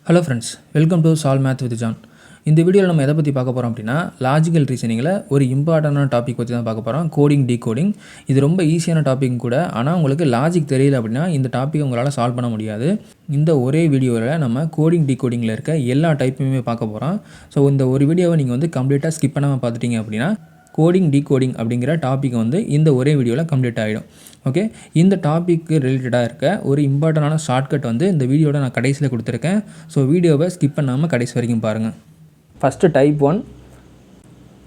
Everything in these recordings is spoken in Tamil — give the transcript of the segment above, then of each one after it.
Hello friends, welcome to solve math with John. இந்த வீடியோவில் நம்ம எதை பற்றி பார்க்க போகிறோம் அப்படின்னா, லாஜிக்கல் ரீசனிங்கில் ஒரு இம்பார்ட்டண்டான டாபிக் பற்றி தான் பார்க்க போகிறோம். Coding, decoding. இது ரொம்ப ஈஸியான டாபிக் கூட. ஆனால் உங்களுக்கு லாஜிக் தெரியல அப்படின்னா இந்த டாப்பிக் உங்களால் சால்வ் பண்ண முடியாது. இந்த ஒரே வீடியோவில் நம்ம கோடிங், டீகோடிங்கில் இருக்க எல்லா டைப்புமே பார்க்க போகிறோம். ஸோ இந்த ஒரு வீடியோவை நீங்கள் கம்ப்ளீட்டாக ஸ்கிப் பண்ணாமல் பார்த்துட்டீங்க அப்படின்னா கோடிங், டீகோடிங் அப்படிங்கிற டாபிக் இந்த ஒரே வீடியோவில் கம்ப்ளீட் ஆகிடும். ஓகே, இந்த டாப்பிக்கு ரிலேட்டடாக இருக்க ஒரு இம்பார்ட்டண்டான ஷார்ட்கட் இந்த வீடியோட நான் கடைசியில் கொடுத்துருக்கேன். ஸோ வீடியோவை ஸ்கிப் பண்ணாமல் கடைசி வரைக்கும் பாருங்கள். First type 1,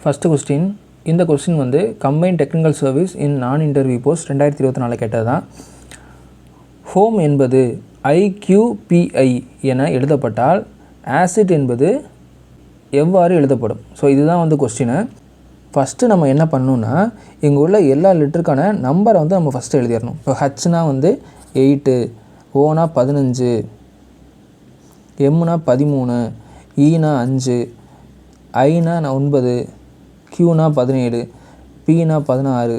first question. இந்த கொஸ்டின் கம்பைன் டெக்னிக்கல் சர்வீஸ் இன் நான் இன்டர்வியூ போஸ்ட் 2024 கேட்டது தான். ஹோம் என்பது IQPI என எழுதப்பட்டால் ஆசிட் என்பது எவ்வாறு எழுதப்படும்? ஸோ இதுதான் கொஸ்டினு. ஃபஸ்ட்டு நம்ம என்ன பண்ணணுன்னா, இங்கே உள்ள எல்லா லெட்டருக்கான நம்பரை நம்ம ஃபஸ்ட்டு எழுதிடணும். இப்போ ஹச்னா 8, ஓனா 15, எம்னா 13, ஈனா 5, ஐனா 9, கியூனா 17, பீனா 16,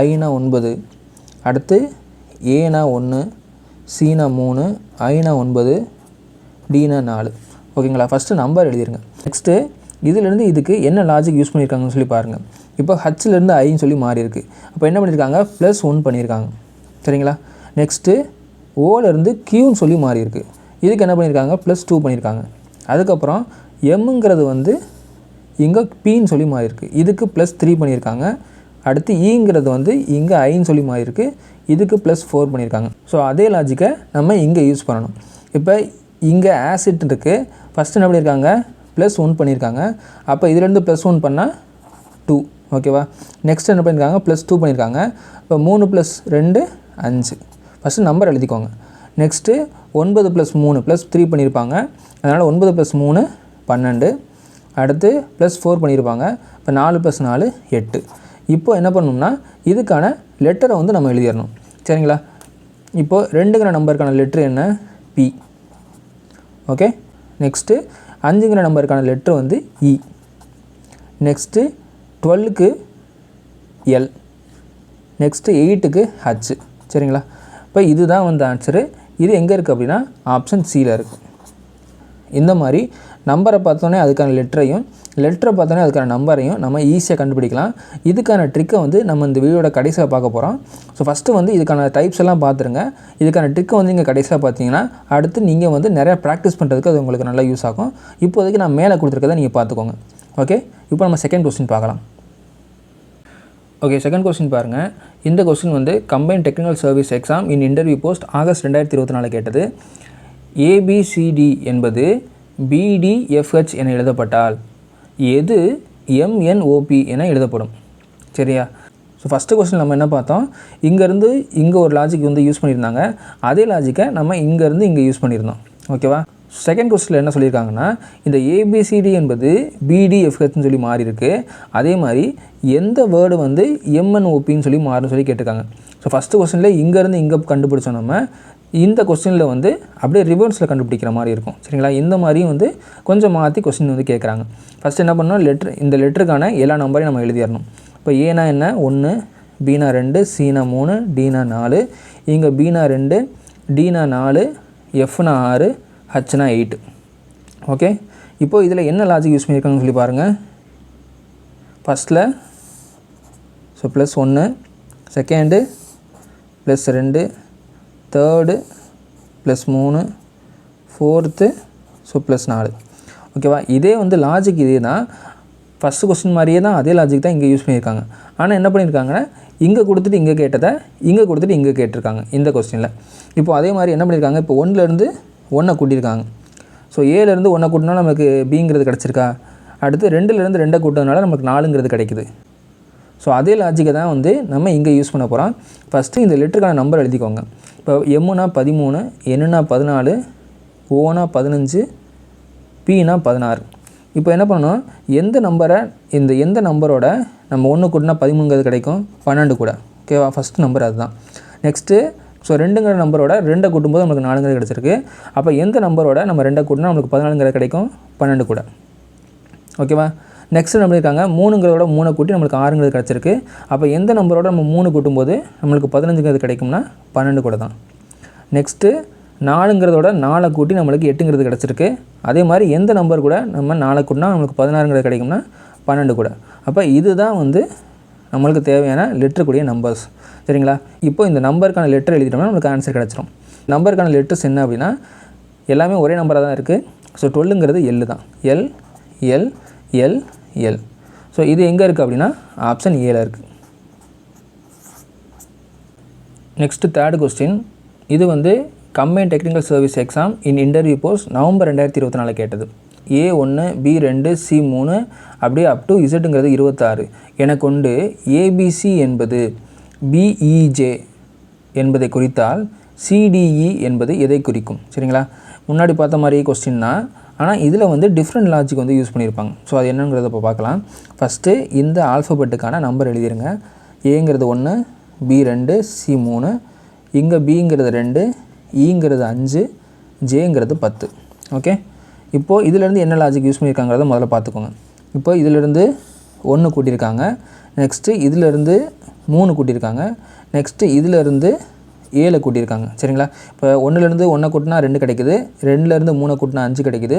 ஐனா 9, அடுத்து ஏனா 1, சீனா 3, ஐனா 9, டீனா 4. ஓகேங்களா? First number எழுதிருங்க. நெக்ஸ்ட்டு இதிலேருந்து இதுக்கு என்ன லாஜிக் யூஸ் பண்ணியிருக்காங்கன்னு சொல்லி பாருங்கள். இப்போ ஹச்சிலேருந்து ஐன்னு சொல்லி மாறி இருக்குது. அப்போ என்ன பண்ணியிருக்காங்க? +1 பண்ணியிருக்காங்க. சரிங்களா? நெக்ஸ்ட்டு ஓலேருந்து கியூன்னு சொல்லி மாறி இருக்குது. இதுக்கு என்ன பண்ணியிருக்காங்க? +2 பண்ணியிருக்காங்க. அதுக்கப்புறம் எம்ங்கிறது இங்கே பின்னு சொல்லி மாறி இருக்குது. இதுக்கு +3 பண்ணியிருக்காங்க. அடுத்து ஈங்கிறது இங்கே ஐன்னு சொல்லி மாறி இருக்குது. இதுக்கு +4 பண்ணியிருக்காங்க. ஸோ அதே லாஜிக்கை நம்ம இங்கே யூஸ் பண்ணணும். இப்போ இங்கே ஆசிட் இருக்குது. ஃபஸ்ட்டு என்ன பண்ணியிருக்காங்க? +1 பண்ணியிருக்காங்க. அப்போ இதிலேருந்து +1 பண்ணால் 2. ஓகேவா? நெக்ஸ்ட் என்ன பண்ணியிருக்காங்க? +2 பண்ணியிருக்காங்க. இப்போ 3 + 2 5. ஃபஸ்ட்டு நம்பர் எழுதிக்கோங்க. நெக்ஸ்ட்டு 9 + 3 +3 பண்ணியிருப்பாங்க. அதனால் 9 + 3 12. அடுத்து +4 பண்ணியிருப்பாங்க. இப்போ 4 + 4 8. இப்போ என்ன பண்ணணும்னா இதுக்கான லெட்டரை நம்ம எழுதிடணும். சரிங்களா? இப்போது 2ங்கிற நம்பருக்கான லெட்ரு என்ன? P. ஓகே. நெக்ஸ்ட்டு 5ங்கிற நம்பருக்கான லெட்ரு இ. நெக்ஸ்ட்டு 12க்கு எல். நெக்ஸ்ட்டு 8க்கு ஹச். சரிங்களா? இப்போ இதுதான் ஆன்சரு. இது எங்கே இருக்குது அப்படின்னா ஆப்ஷன் சியில் இருக்குது. இந்த மாதிரி நம்பரை பார்த்தோன்னே அதுக்கான லெட்டரை பார்த்தோன்னே அதுக்கான நம்பரையும் நம்ம ஈஸியாக கண்டுபிடிக்கலாம். இதுக்கான ட்ரிக்கை நம்ம இந்த வீடியோட கடைசியாக பார்க்க போகிறோம். ஸோ ஃபஸ்ட்டு இதுக்கான டைப்ஸ் எல்லாம் பார்த்துருங்க. இதுக்கான ட்ரிக்கை இங்கே கடைசியாக பார்த்தீங்கன்னா அடுத்து நீங்கள் நிறையா ப்ராக்டிஸ் பண்ணுறதுக்கு அது உங்களுக்கு நல்லா யூஸ் ஆகும். இப்போதைக்கு நான் மேலே கொடுத்துருக்கதை நீங்கள் பார்த்துக்கோங்க. ஓகே, இப்போ நம்ம செகண்ட் கொஸ்டின் பார்க்கலாம். ஓகே, செகண்ட் கொஸ்டின் பாருங்கள். இந்த question combined technical service exam இன் இன்டர்வியூ போஸ்ட் ஆகஸ்ட் 2024 கேட்டது. ABCD என்பது BDFH என எழுதப்பட்டால் எது MNOP என எழுதப்படும்? சரியா? ஸோ ஃபஸ்ட்டு கொஸ்டின் நம்ம என்ன பார்த்தோம்? இங்கேருந்து இங்கே ஒரு லாஜிக் யூஸ் பண்ணியிருந்தாங்க. அதே லாஜிக்கை நம்ம இங்கேருந்து இங்கே யூஸ் பண்ணியிருந்தோம். ஓகேவா? செகண்ட் கொஸ்டினில் என்ன சொல்லியிருக்காங்கன்னா, இந்த ABCD என்பது BDFHன்னு சொல்லி மாறி இருக்குது. அதே மாதிரி எந்த வேர்டு MNOPன்னு சொல்லி மாறுன்னு சொல்லி கேட்டிருக்காங்க. ஸோ ஃபஸ்ட்டு கொஸ்டினில் இங்கேருந்து இங்கே கண்டுபிடிச்சோம். நம்ம இந்த கொஸ்டினில் அப்படியே ரிவர்ஸில் கண்டுபிடிக்கிற மாதிரி இருக்கும். சரிங்களா? இந்த மாதிரியும் கொஞ்சம் மாற்றி கொஸ்டின் கேட்குறாங்க. ஃபஸ்ட்டு என்ன பண்ணணும்? இந்த லெட்டருக்கான எல்லா நம்பரையும் நம்ம எழுதிடணும். இப்போ ஏனா என்ன? 1, பீனா 2, சீனா 3, டீனா 4. இங்கே பீனா 2, டீனா 4, எஃப்னா 6, ஹச்னா 8. ஓகே, இப்போது இதில் என்ன லாஜிக் யூஸ் பண்ணியிருக்காங்கன்னு சொல்லி பாருங்கள். ஃபஸ்ட்டில் so +1, second +2, third +3, fourth so +4. ஓகேவா? இதே லாஜிக் இதே தான். ஃபஸ்ட்டு கொஸ்டின் மாதிரியே தான், அதே லாஜிக் தான் இங்கே யூஸ் பண்ணியிருக்காங்க. ஆனால் என்ன பண்ணியிருக்காங்கன்னா இங்கே கொடுத்துட்டு இங்கே கேட்டதை இங்கே கொடுத்துட்டு இங்கே கேட்டிருக்காங்க இந்த கொஸ்டினில். இப்போது அதே மாதிரி என்ன பண்ணியிருக்காங்க? இப்போ 1லேருந்து 1 கூட்டியிருக்காங்க. ஸோ ஏலேருந்து 1 கூட்டினா நமக்கு பிங்கிறது கிடச்சிருக்கா? அடுத்து 2லேருந்து 2 கூட்டினால நமக்கு 4ங்கிறது கிடைக்குது. ஸோ அதே லாஜிக்கை தான் நம்ம இங்கே யூஸ் பண்ண போகிறோம். ஃபஸ்ட்டு இந்த லெட்டருக்கான நம்பர் எழுதிக்கோங்க. இப்போ எம்னா 13, என்னா 14, ஓனா 15, பீனா 16. இப்போ என்ன பண்ணணும்? எந்த நம்பரோட நம்ம 1 கூட்டினா 13ங்கிறது கிடைக்கும்? 12 கூட. ஓகேவா? ஃபஸ்ட்டு நம்பர் அதுதான். நெக்ஸ்ட்டு ஸோ 2ங்கிற நம்பரோட 2 கூட்டும்போது நமக்கு 4ங்கிறது கிடச்சிருக்கு. அப்போ எந்த நம்பரோட நம்ம 2 கூட்டினா நமக்கு 14ங்கிறது கிடைக்கும்? 12 கூட. ஓகேவா? நெக்ஸ்ட்டு நம்ம இருக்காங்க 3ங்கிறதோட 3 கூட்டி நம்மளுக்கு 6ங்கிறது கிடச்சிருக்கு. அப்போ எந்த நம்பரோட நம்ம 3 கூட்டும்போது நம்மளுக்கு 15ங்கிறது கிடைக்கும்னா 12 கூட தான். நெக்ஸ்ட்டு 4ங்கிறதோட 4 கூட்டி நம்மளுக்கு 8ங்கிறது கிடச்சிருக்கு. அதே மாதிரி எந்த நம்பர் கூட நம்ம 4 கூட்டினா நம்மளுக்கு 16ங்கிறது கிடைக்கும்னா 12 கூட. அப்போ இதுதான் வந்து நம்மளுக்கு தேவையான லெட்டருக்குரிய நம்பர்ஸ். சரிங்களா? இப்போ இந்த நம்பருக்கான லெட்டர் எழுதிட்டோம்னா நம்மளுக்கு ஆன்சர் கிடச்சிரும். நம்பருக்கான லெட்டர்ஸ் என்ன அப்படின்னா எல்லாமே ஒரே நம்பராக தான் இருக்குது. ஸோ 12ங்கிறது எல் தான். L L L L. So இது எங்கே இருக்குது அப்படின்னா ஆப்ஷன் ஏல இருக்குது. Next third question. இது வந்து கம்பைன் டெக்னிக்கல் சர்வீஸ் எக்ஸாம் இன் இன்டர்வியூ போஸ்ட் நவம்பர் 2024 கேட்டது. A1 B2 C3 அப்படியே அப் டு இசட்டுங்கிறது 26 என கொண்டு ஏபிசி என்பது பிஇஜே என்பதை குறித்தால் சிடிஇ என்பது எதை குறிக்கும்? சரிங்களா? முன்னாடி பார்த்த மாதிரி கொஸ்டின் தான், ஆனால் இதில் வந்து டிஃப்ரெண்ட் லாஜிக் வந்து யூஸ் பண்ணியிருப்பாங்க. ஸோ அது என்னங்கிறத இப்போ பார்க்கலாம். ஃபஸ்ட்டு இந்த ஆல்ஃபபெட்டுக்கான நம்பர் எழுதிருங்க. ஏங்கிறது 1, B2 C3, இங்கே பிங்கிறது 2, ஈங்கிறது 5, ஜேங்கிறது 10. ஓகே, இப்போது இதிலேருந்து என்ன லாஜிக் யூஸ் பண்ணியிருக்காங்கிறத முதல்ல பார்த்துக்கோங்க. இப்போ இதிலேருந்து 1 கூட்டியிருக்காங்க, நெக்ஸ்ட்டு இதிலேருந்து 3 கூட்டியிருக்காங்க, நெக்ஸ்ட்டு இதிலேருந்து 7 கூட்டியிருக்காங்க. சரிங்களா? இப்போ 1லேருந்து 1 கூட்டினா 2 கிடைக்குது, 2லேருந்து 3 கூட்டினா 5 கிடைக்குது,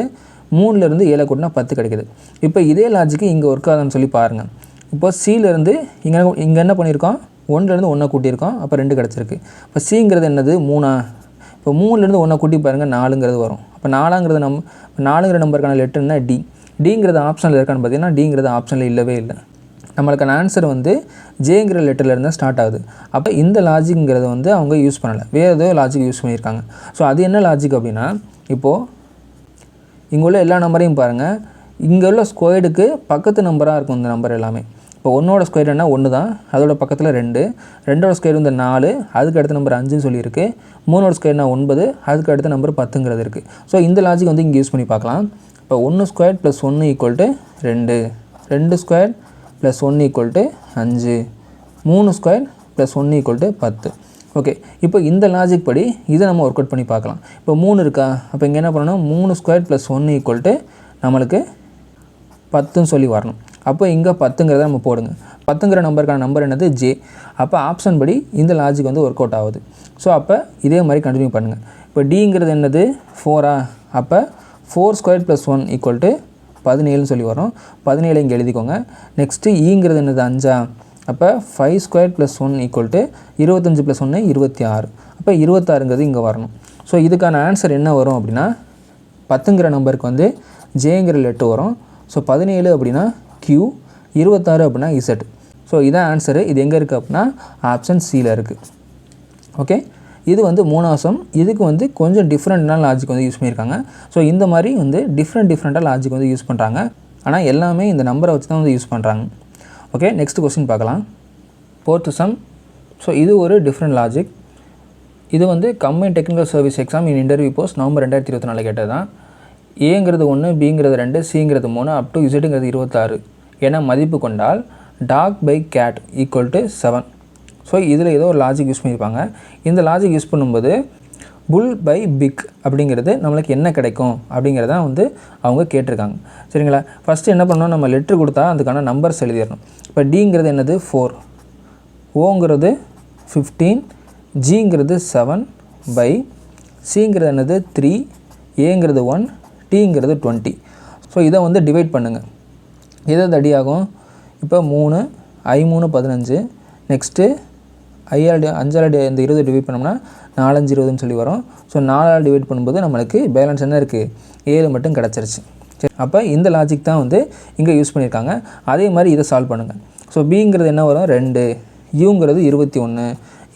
3லேருந்து 7 கூட்டினா 10 கிடைக்குது. இப்போ இதே லாஜிக்கு இங்கே ஒர்க் ஆகுதுன்னு சொல்லி பாருங்கள். இப்போ சிலேருந்து இங்கே என்ன பண்ணியிருக்கோம்? 1லேருந்து 1 கூட்டியிருக்கோம், அப்போ 2 கிடச்சிருக்கு. இப்போ சிங்கிறது என்னது? 3. இப்போ 3லேருந்து 1 கூட்டி பாருங்கள், 4ங்கிறது வரும். அப்போ 4ங்கிறது 4ங்கிற நம்பருக்கான லெட்டர்னா டி. டிங்கிறது ஆப்ஷனில் இருக்கான்னு பார்த்தீங்கன்னா டிங்கிறது ஆப்ஷனில் இல்லவே இல்லை. நம்மளுக்கான ஆன்சர் வந்து ஜேங்கிற லெட்டர்லேருந்து ஸ்டார்ட் ஆகுது. அப்போ இந்த லாஜிக்ங்கிறத வந்து அவங்க யூஸ் பண்ணலை, வேறு ஏதோ லாஜிக் யூஸ் பண்ணியிருக்காங்க. ஸோ அது என்ன லாஜிக் அப்படின்னா, இப்போது இங்கே உள்ள எல்லா நம்பரையும் பாருங்கள், இங்கே உள்ள ஸ்கொயர்டுக்கு பக்கத்து நம்பராக இருக்கும் இந்த நம்பர் எல்லாமே. இப்போ 1ஓட ஸ்கொயர் என்ன 1 தான், அதோட பக்கத்தில் 2, 2ஓட ஸ்கொயர் வந்து 4, அதுக்கு அடுத்த நம்பர் 5ன்னு சொல்லியிருக்கு, 3ஓட ஸ்கொயர்னா 9, அதுக்கு அடுத்த நம்பர் 10ங்கிறது இருக்குது. ஸோ இந்த லாஜிக் வந்து இங்கே யூஸ் பண்ணி பார்க்கலாம். இப்போ 1 ஸ்கொயர் + 1 = 2, 2 ஸ்கொயர் + 1 = 5, 3 ஸ்கொயர் + 1 = 10. ஓகே, இப்போ இந்த லாஜிக் படி இதை நம்ம ஒர்க் அவுட் பண்ணி பார்க்கலாம். இப்போ 3 இருக்கா, அப்போ இங்கே என்ன பண்ணணும்? 3 ஸ்கொயர் + 1 = நம்மளுக்கு 10ன்னு சொல்லி வரணும். அப்போ இங்கே 10ங்கிறத நம்ம போடுங்க. 10ங்கிற நம்பருக்கான நம்பர் என்னது? ஜே. அப்போ ஆப்ஷன் படி இந்த லாஜிக் வந்து ஒர்க் அவுட் ஆகுது. ஸோ அப்போ இதே மாதிரி கண்டினியூ பண்ணுங்கள். இப்போ டிங்கிறது என்னது? 4. அப்போ 4 ஸ்கொயர் + 1 = 17ன்னு சொல்லி வரும். 17 இங்கே எழுதிக்கோங்க. நெக்ஸ்ட்டு ஈங்கிறது என்னது? 5. அப்போ 5 ஸ்கொயர் + 1 = 25 + 1 26. அப்போ 26ங்கிறது இங்கே வரணும். ஸோ இதுக்கான ஆன்சர் என்ன வரும் அப்படின்னா, 10ங்கிற நம்பருக்கு வந்து ஜேங்கிற லெட்டர் வரும். ஸோ 17 அப்படின்னா Q, 26 அப்படின்னா Z. ஸோ இதான் ஆன்சரு. இது எங்கே இருக்குது அப்படின்னா ஆப்ஷன் சியில் இருக்குது. ஓகே, இது வந்து 3வது சம். இதுக்கு வந்து கொஞ்சம் டிஃப்ரெண்ட்டான லாஜிக் வந்து யூஸ் பண்ணியிருக்காங்க. ஸோ இந்த மாதிரி வந்து டிஃப்ரெண்ட்டாக லாஜிக் வந்து யூஸ் பண்ணுறாங்க. ஆனால் எல்லாமே இந்த நம்பரை வச்சு தான் வந்து யூஸ் பண்ணுறாங்க. ஓகே, நெக்ஸ்ட் கொஸ்டின் பார்க்கலாம். 4th some. ஸோ இது ஒரு டிஃப்ரெண்ட் லாஜிக். இது வந்து கம்பைன் டெக்னிக்கல் சர்வீஸ் எக்ஸாம் இன் இன்டர்வியூ போஸ்ட் நவம்பர் 2024 கேட்டது தான். ஏங்கிறது 1, பிங்கிறது 2, சிங்கிறது 3, அப் டு இசட்டுங்கிறது 26 என மதிப்பு கொண்டால் டாக் பை கேட் = 7. ஸோ இதில் ஏதோ ஒரு லாஜிக் யூஸ் பண்ணியிருப்பாங்க. இந்த லாஜிக் யூஸ் பண்ணும்போது புல் பை பிக் அப்படிங்கிறது நம்மளுக்கு என்ன கிடைக்கும் அப்படிங்கிறதான் வந்து அவங்க கேட்டிருக்காங்க. சரிங்களா? ஃபஸ்ட்டு என்ன பண்ணணும்? நம்ம லெட்ரு கொடுத்தா அதுக்கான நம்பர்ஸ் எழுதிடணும். இப்போ டிங்கிறது என்னது? 4, ஓங்கிறது 15, ஜிங்கிறது 7 பை சிங்கிறது என்னது? 3, ஏங்கிறது 1, டிங்கிறது 20. ஸோ இதை வந்து டிவைட் பண்ணுங்கள். எது அடியாகும்? இப்போ 3, I3 15, நெக்ஸ்ட்டு 5ஆல் இந்த 20 டிவைட் பண்ணோம்னா 4 5 20ன்னு சொல்லி வரும். ஸோ 4ஆல் டிவைட் பண்ணும்போது நம்மளுக்கு பேலன்ஸ் என்ன இருக்குது? 7 மட்டும் கிடச்சிருச்சு. சரி, அப்போ இந்த லாஜிக் தான் வந்து இங்கே யூஸ் பண்ணியிருக்காங்க. அதே மாதிரி இதை சால்வ் பண்ணுங்கள். ஸோ பிங்கிறது என்ன வரும்? 2, யூங்கிறது 21,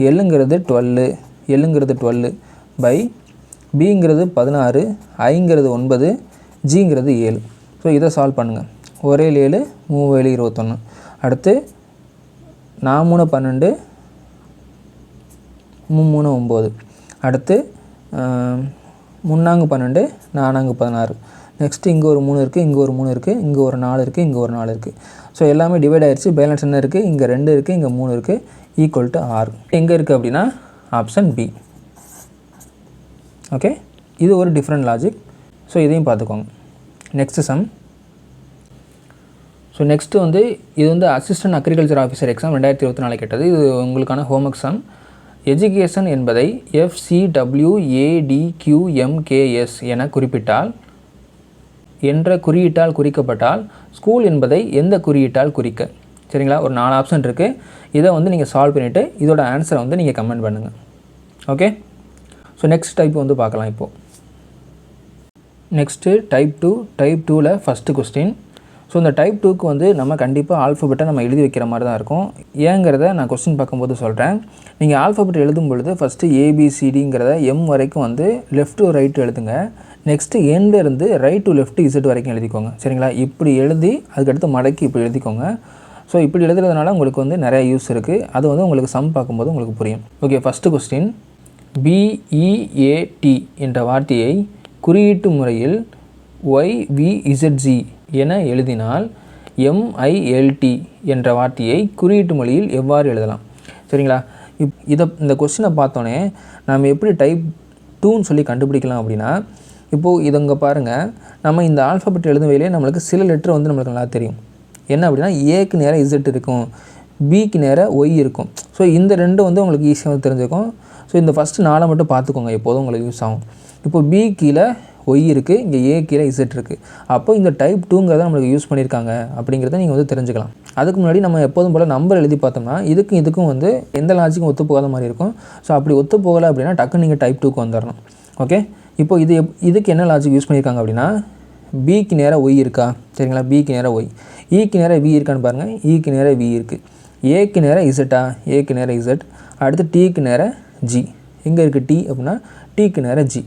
எல்லுங்கிறது 12, எல்லுங்கிறது 12 பை பிங்கிறது 16, ஐங்கிறது 9, ஜிங்கிறது 7. ஸோ இதை சால்வ் பண்ணுங்கள். 1 7, 3 7 21. அடுத்து 4 3 12, 3 3 9. அடுத்து 3 12, 4 16. நெக்ஸ்ட்டு இங்கே ஒரு 3 இருக்குது, இங்கே ஒரு 3 இருக்குது, இங்கே ஒரு 4 இருக்குது, இங்கே ஒரு 4 இருக்குது. ஸோ எல்லாமே டிவைட் ஆகிடுச்சு. பேலன்ஸ் என்ன இருக்குது? இங்கே 2 இருக்குது, இங்கே 3 இருக்குது, = 6. எங்கே இருக்குது அப்படின்னா ஆப்ஷன் பி. ஓகே, இது ஒரு டிஃப்ரெண்ட் லாஜிக். ஸோ இதையும் பார்த்துக்கோங்க. Next some. ஸோ நெக்ஸ்ட்டு வந்து இது வந்து அசிஸ்டன்ட் அக்ரிகல்ச்சர் ஆஃபீஸர் எக்ஸாம் 2024 கேட்டது. இது உங்களுக்கான ஹோம்ஒர்க் சம். எஜுகேஷன் என்பதை FCWADQMKS என குறிப்பிட்டால் என்ற குறியீட்டால் குறிக்கப்பட்டால் ஸ்கூல் என்பதை எந்த குறியீட்டால் குறிக்க? சரிங்களா, ஒரு 4 ஆப்ஷன் இருக்குது. இதை வந்து நீங்கள் சால்வ் பண்ணிவிட்டு இதோட ஆன்சரை வந்து நீங்கள் கமெண்ட் பண்ணுங்கள். ஓகே, ஸோ நெக்ஸ்ட் டைப் வந்து பார்க்கலாம். இப்போது நெக்ஸ்ட்டு டைப் 2. டைப் 2ல் ஃபஸ்ட்டு கொஸ்டின். ஸோ இந்த டைப் 2க்கு வந்து நம்ம கண்டிப்பாக ஆல்ஃபபெட்டை நம்ம எழுதி வைக்கிற மாதிரி தான் இருக்கும். ஏங்கிறத நான் கொஸ்டின் பார்க்கும்போது சொல்கிறேன். நீங்கள் ஆல்ஃபபெட் எழுதும் பொழுது ஃபஸ்ட்டு ABCDங்கிறத M வரைக்கும் வந்து லெஃப்ட் டு ரைட் எழுதுங்க. நெக்ஸ்ட்டு எண்ணிலிருந்து ரைட் டு லெஃப்ட் Z வரைக்கும் எழுதிக்கோங்க. சரிங்களா, இப்படி எழுதி அதுக்கடுத்து மடக்கி இப்படி எழுதிக்கோங்க. ஸோ இப்படி எழுதுறதுனால உங்களுக்கு வந்து நிறைய யூஸ் இருக்குது. அது வந்து உங்களுக்கு சம் பார்க்கும்போது உங்களுக்கு புரியும். Okay, first question. BEAT என்ற வார்த்தையை குறியீட்டு முறையில் YVZG என எழுதினால் MILT என்ற வார்த்தையை குறியீட்டு மொழியில் எவ்வாறு எழுதலாம்? சரிங்களா, இந்த கொஸ்டினை பார்த்தோன்னே நம்ம எப்படி டைப் 2ன்னு சொல்லி கண்டுபிடிக்கலாம் அப்படின்னா, இப்போது இங்கே பாருங்கள், நம்ம இந்த ஆல்ஃபபெட் எழுதும் வகையிலே நம்மளுக்கு சில லெட்டர் வந்து நம்மளுக்கு நல்லா தெரியும். என்ன அப்படின்னா, ஏக்கு நேராக Z இருக்கும், பிக்கு நேராக ஒய் இருக்கும். ஸோ இந்த ரெண்டும் வந்து உங்களுக்கு ஈஸியாக தெரிஞ்சுக்கும். ஸோ இந்த ஃபஸ்ட்டு 4 மட்டும் பார்த்துக்கோங்க, எப்போதும் உங்களுக்கு யூஸ் ஆகும். இப்போ பி கீழே ஒய் இருக்குது, இங்கே ஏ கீழே Z இருக்குது. அப்போ இந்த டைப் 2ங்கிறத நம்மளுக்கு யூஸ் பண்ணியிருக்காங்க அப்படிங்கிறத நீங்கள் வந்து தெரிஞ்சுக்கலாம். அதுக்கு முன்னாடி நம்ம எப்போதும் போல் நம்பர் எழுதி பார்த்தோம்னா இதுக்கும் வந்து எந்த லாஜிக்கும் ஒத்து போகாத மாதிரி இருக்கும். ஸோ அப்படி ஒத்து போகலை அப்படின்னா டக்குன்னு நீங்கள் டைப் 2க்கு வந்துடணும். ஓகே, இப்போ இதுக்கு என்ன லாஜிக் யூஸ் பண்ணியிருக்காங்க அப்படின்னா, பிக்கு நேராக ஒய் இருக்கா? சரிங்களா, பிக்கு நேராக ஒய். ஈக்கு நேராக வி இருக்கான்னு பாருங்கள், ஈக்கு நேராக வி இருக்குது. ஏக்கு நேராக இசட்டா? ஏக்கு நேராக இசட். அடுத்து டீக்கு நேராக ஜி. எங்கே இருக்குது டி அப்படின்னா டீக்கு நேராக ஜி.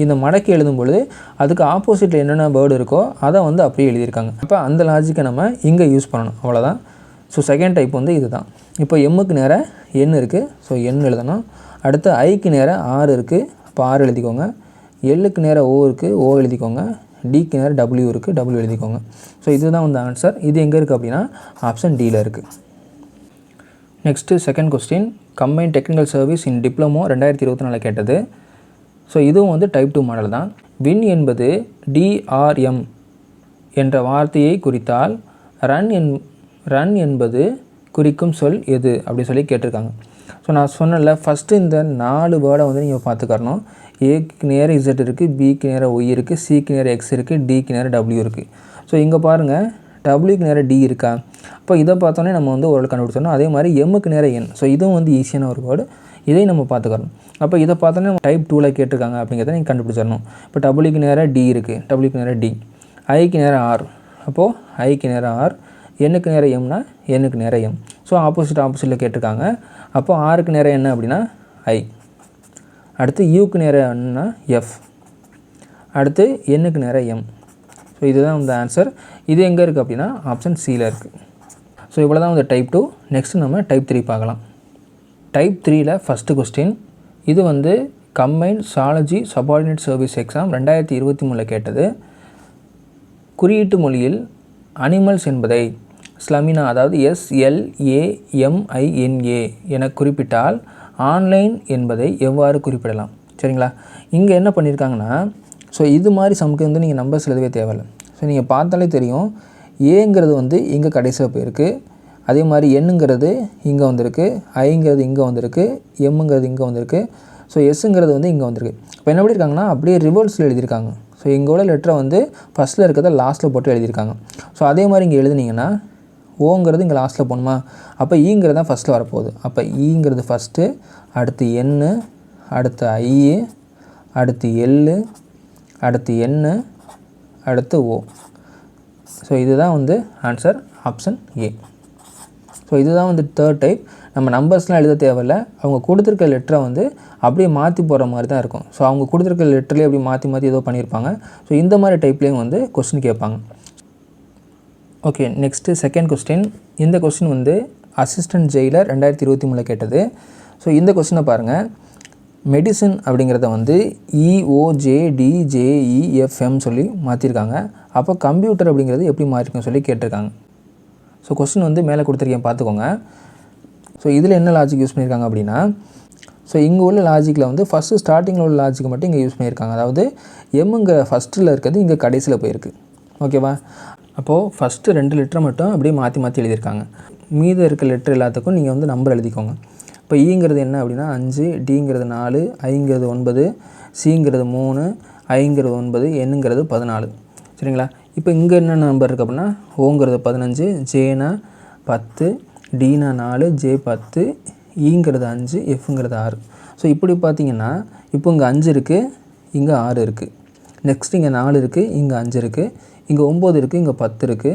இந்த மடக்கி எழுதும் பொழுது அதுக்கு ஆப்போசிட்டில் என்னென்ன வேர்டு இருக்கோ அதை வந்து அப்படியே எழுதியிருக்காங்க. அப்போ அந்த லாஜிக்கை நம்ம இங்கே யூஸ் பண்ணணும், அவ்வளோதான். ஸோ செகண்ட் டைப் வந்து இது தான். இப்போ எம்முக்கு நேராக என் இருக்குது, ஸோ என் எழுதணும். அடுத்து ஐக்கு நேராக ஆர் இருக்குது, அப்போ ஆர் எழுதிக்கோங்க. எல்லுக்கு நேராக ஓ இருக்குது, ஓ எழுதிக்கோங்க. டிக்கு நேராக டபிள்யூ இருக்குது, டபிள்யூ எழுதிக்கோங்க. ஸோ இதுதான் வந்து ஆன்சர். இது எங்கே இருக்குது அப்படின்னா ஆப்ஷன் டியில் இருக்குது. Next second question. Combined technical service இன் டிப்ளமோ 2024 கேட்டது. ஸோ இதுவும் வந்து டைப் 2 மாடல் தான். வின் என்பது DRM என்ற வார்த்தையை குறித்தால் ரன் என்பது குறிக்கும் சொல் எது அப்படி சொல்லி கேட்டிருக்காங்க. ஸோ நான் சொன்னல ஃபஸ்ட்டு இந்த 4 வேர்டை வந்து நீங்கள் பார்த்துக்கறணும். ஏக்கு நேராக Z இருக்குது, பிக்கு நேராக ஒய் இருக்குது, சிக்கு நேராக எக்ஸ் இருக்குது, டிக்கு நேராக டபிள்யூ இருக்குது. ஸோ இங்கே பாருங்கள், டபிள்யூக்கு நேராக டி இருக்கா? அப்போ இதை பார்த்தோன்னே நம்ம வந்து ஒரு கண்டுபிடிச்சிடணும். அதே மாதிரி எம்முக்கு நேராக என். ஸோ இதுவும் வந்து ஈஸியான ஒரு வேர்டு, இதையும் நம்ம பார்த்துக்கறணும். அப்போ இதை பார்த்தோன்னே டைப் 2ல் கேட்டிருக்காங்க அப்படிங்கிறத நீங்கள் கண்டுபிடிச்சிடணும். இப்போ டபிள்யூக்கு நேராக டி இருக்குது, டபிள்யூக்கு நேராக டி. ஐக்கு நேராக ஆர், அப்போது ஐக்கு நேராக ஆர். எண்ணுக்கு நேராக எம்னா எண்ணுக்கு நேராக எம். ஸோ ஆப்போசிட்டில் கேட்டிருக்காங்க. அப்போ ஆருக்கு நேராக என்ன அப்படின்னா ஐ. அடுத்து யூக்கு நேராக என்னன்னா எஃப். அடுத்து எண்ணுக்கு நேராக எம். ஸோ இதுதான் வந்து ஆன்சர். இது எங்கே இருக்குது அப்படின்னா ஆப்ஷன் சியில் இருக்குது. ஸோ இவ்வளோ தான் வந்து டைப் 2. நெக்ஸ்ட்டு நம்ம டைப் 3 பார்க்கலாம். டைப் 3ல் ஃபஸ்ட்டு கொஸ்டின். இது வந்து கம்பைன்ட் சாலஜி சபார்டினேட் சர்வீஸ் எக்ஸாம் 2023 கேட்டது. குறியீட்டு மொழியில் அனிமல்ஸ் என்பதை ஸ்லமினா, அதாவது SLAMINA என குறிப்பிட்டால் ஆன்லைன் என்பதை எவ்வாறு குறிப்பிடலாம்? சரிங்களா, இங்கே என்ன பண்ணியிருக்காங்கன்னா, ஸோ இது மாதிரி சமக்கு வந்து நீங்கள் நம்பர்ஸ் எழுதவே தேவையில்லை. ஸோ நீங்கள் பார்த்தாலே தெரியும், ஏங்கிறது வந்து இங்கே கடைசியில் போயிருக்கு. அதே மாதிரி எண்ணுங்கிறது இங்கே வந்திருக்கு, ஐங்கிறது இங்கே வந்திருக்கு, எம்முங்கிறது இங்கே வந்திருக்கு. ஸோ எஸ்ஸுங்கிறது வந்து இங்கே வந்திருக்கு. இப்போ என்ன பண்ணியிருக்காங்கன்னா அப்படியே ரிவர்ஸில் எழுதியிருக்காங்க. ஸோ இங்கே உள்ள லெட்டரை வந்து ஃபஸ்ட்டில் இருக்கிறத லாஸ்ட்டில் போட்டு எழுதியிருக்காங்க. ஸோ அதே மாதிரி இங்கே எழுதுனீங்கன்னா ஓங்கிறது இங்கே லாஸ்ட்டில் போகணுமா? அப்போ ஈங்கிறது தான் ஃபஸ்ட்டில் வரப்போகுது. அப்போ ஈங்கிறது ஃபஸ்ட்டு, அடுத்து எண்ணு, அடுத்து ஐ, அடுத்து எல்லு, அடுத்து எண்ணு, அடுத்து ஓ. ஸோ இதுதான் வந்து ஆன்சர் ஆப்ஷன் ஏ. ஸோ இதுதான் வந்து தேர்ட் டைப். நம்ம நம்பர்ஸ்லாம் எழுத தேவையில்லை, அவங்க கொடுத்துருக்க லெட்டரை வந்து அப்படியே மாற்றி போகிற மாதிரி தான் இருக்கும். ஸோ அவங்க கொடுத்துருக்க லெட்டர்லேயே அப்படி மாற்றி ஏதோ பண்ணியிருப்பாங்க. ஸோ இந்த மாதிரி டைப்லேயும் வந்து கொஸ்டின் கேட்பாங்க. Okay, next second question. இந்த கொஸ்டின் வந்து அசிஸ்டன்ட் ஜெயிலர் 2023 கேட்டது. ஸோ இந்த கொஸ்டினை பாருங்கள். மெடிசன் அப்படிங்கிறத வந்து EOJDJEFM சொல்லி மாற்றிருக்காங்க. அப்போ கம்ப்யூட்டர் அப்படிங்கிறது எப்படி மாற்றிருக்குன்னு சொல்லி கேட்டிருக்காங்க. ஸோ கொஸ்டின் வந்து மேலே கொடுத்துருக்கேன், பார்த்துக்கோங்க. ஸோ இதில் என்ன லாஜிக் யூஸ் பண்ணியிருக்காங்க அப்படின்னா, ஸோ இங்கே உள்ள லாஜிக்கில் வந்து ஃபஸ்ட்டு ஸ்டார்டிங்கில் உள்ள லாஜிக் மட்டும் இங்கே யூஸ் பண்ணியிருக்காங்க. அதாவது எம்முங்கிற ஃபஸ்ட்டில் இருக்கிறது இங்கே கடைசியில் போயிருக்கு. ஓகேவா? அப்போது ஃபஸ்ட்டு 2 லெட்டரை மட்டும் அப்படியே மாற்றி எழுதியிருக்காங்க. மீத இருக்க லெட்டர் எல்லாத்துக்கும் நீங்கள் வந்து நம்பர் எழுதிக்கோங்க. இப்போ ஈங்கிறது என்ன அப்படின்னா 5, டிங்கிறது 4, ஐங்கிறது 9, சிங்கிறது 3, ஐங்கிறது 9, என்னங்கிறது 14. சரிங்களா? இப்போ இங்கே என்ன நம்பர் இருக்குது அப்படின்னா ஓங்கிறது 15, ஜேனா 10, டினா 4, ஜே 10, ஈங்கிறது 5, எஃப்ங்கிறது 6. ஸோ இப்படி பார்த்தீங்கன்னா இப்போ இங்கே 5 இருக்குது, இங்கே 6 இருக்குது. நெக்ஸ்ட் இங்கே 4 இருக்குது, இங்கே 5 இருக்குது, இங்கே 9 இருக்குது, இங்கே 10 இருக்குது,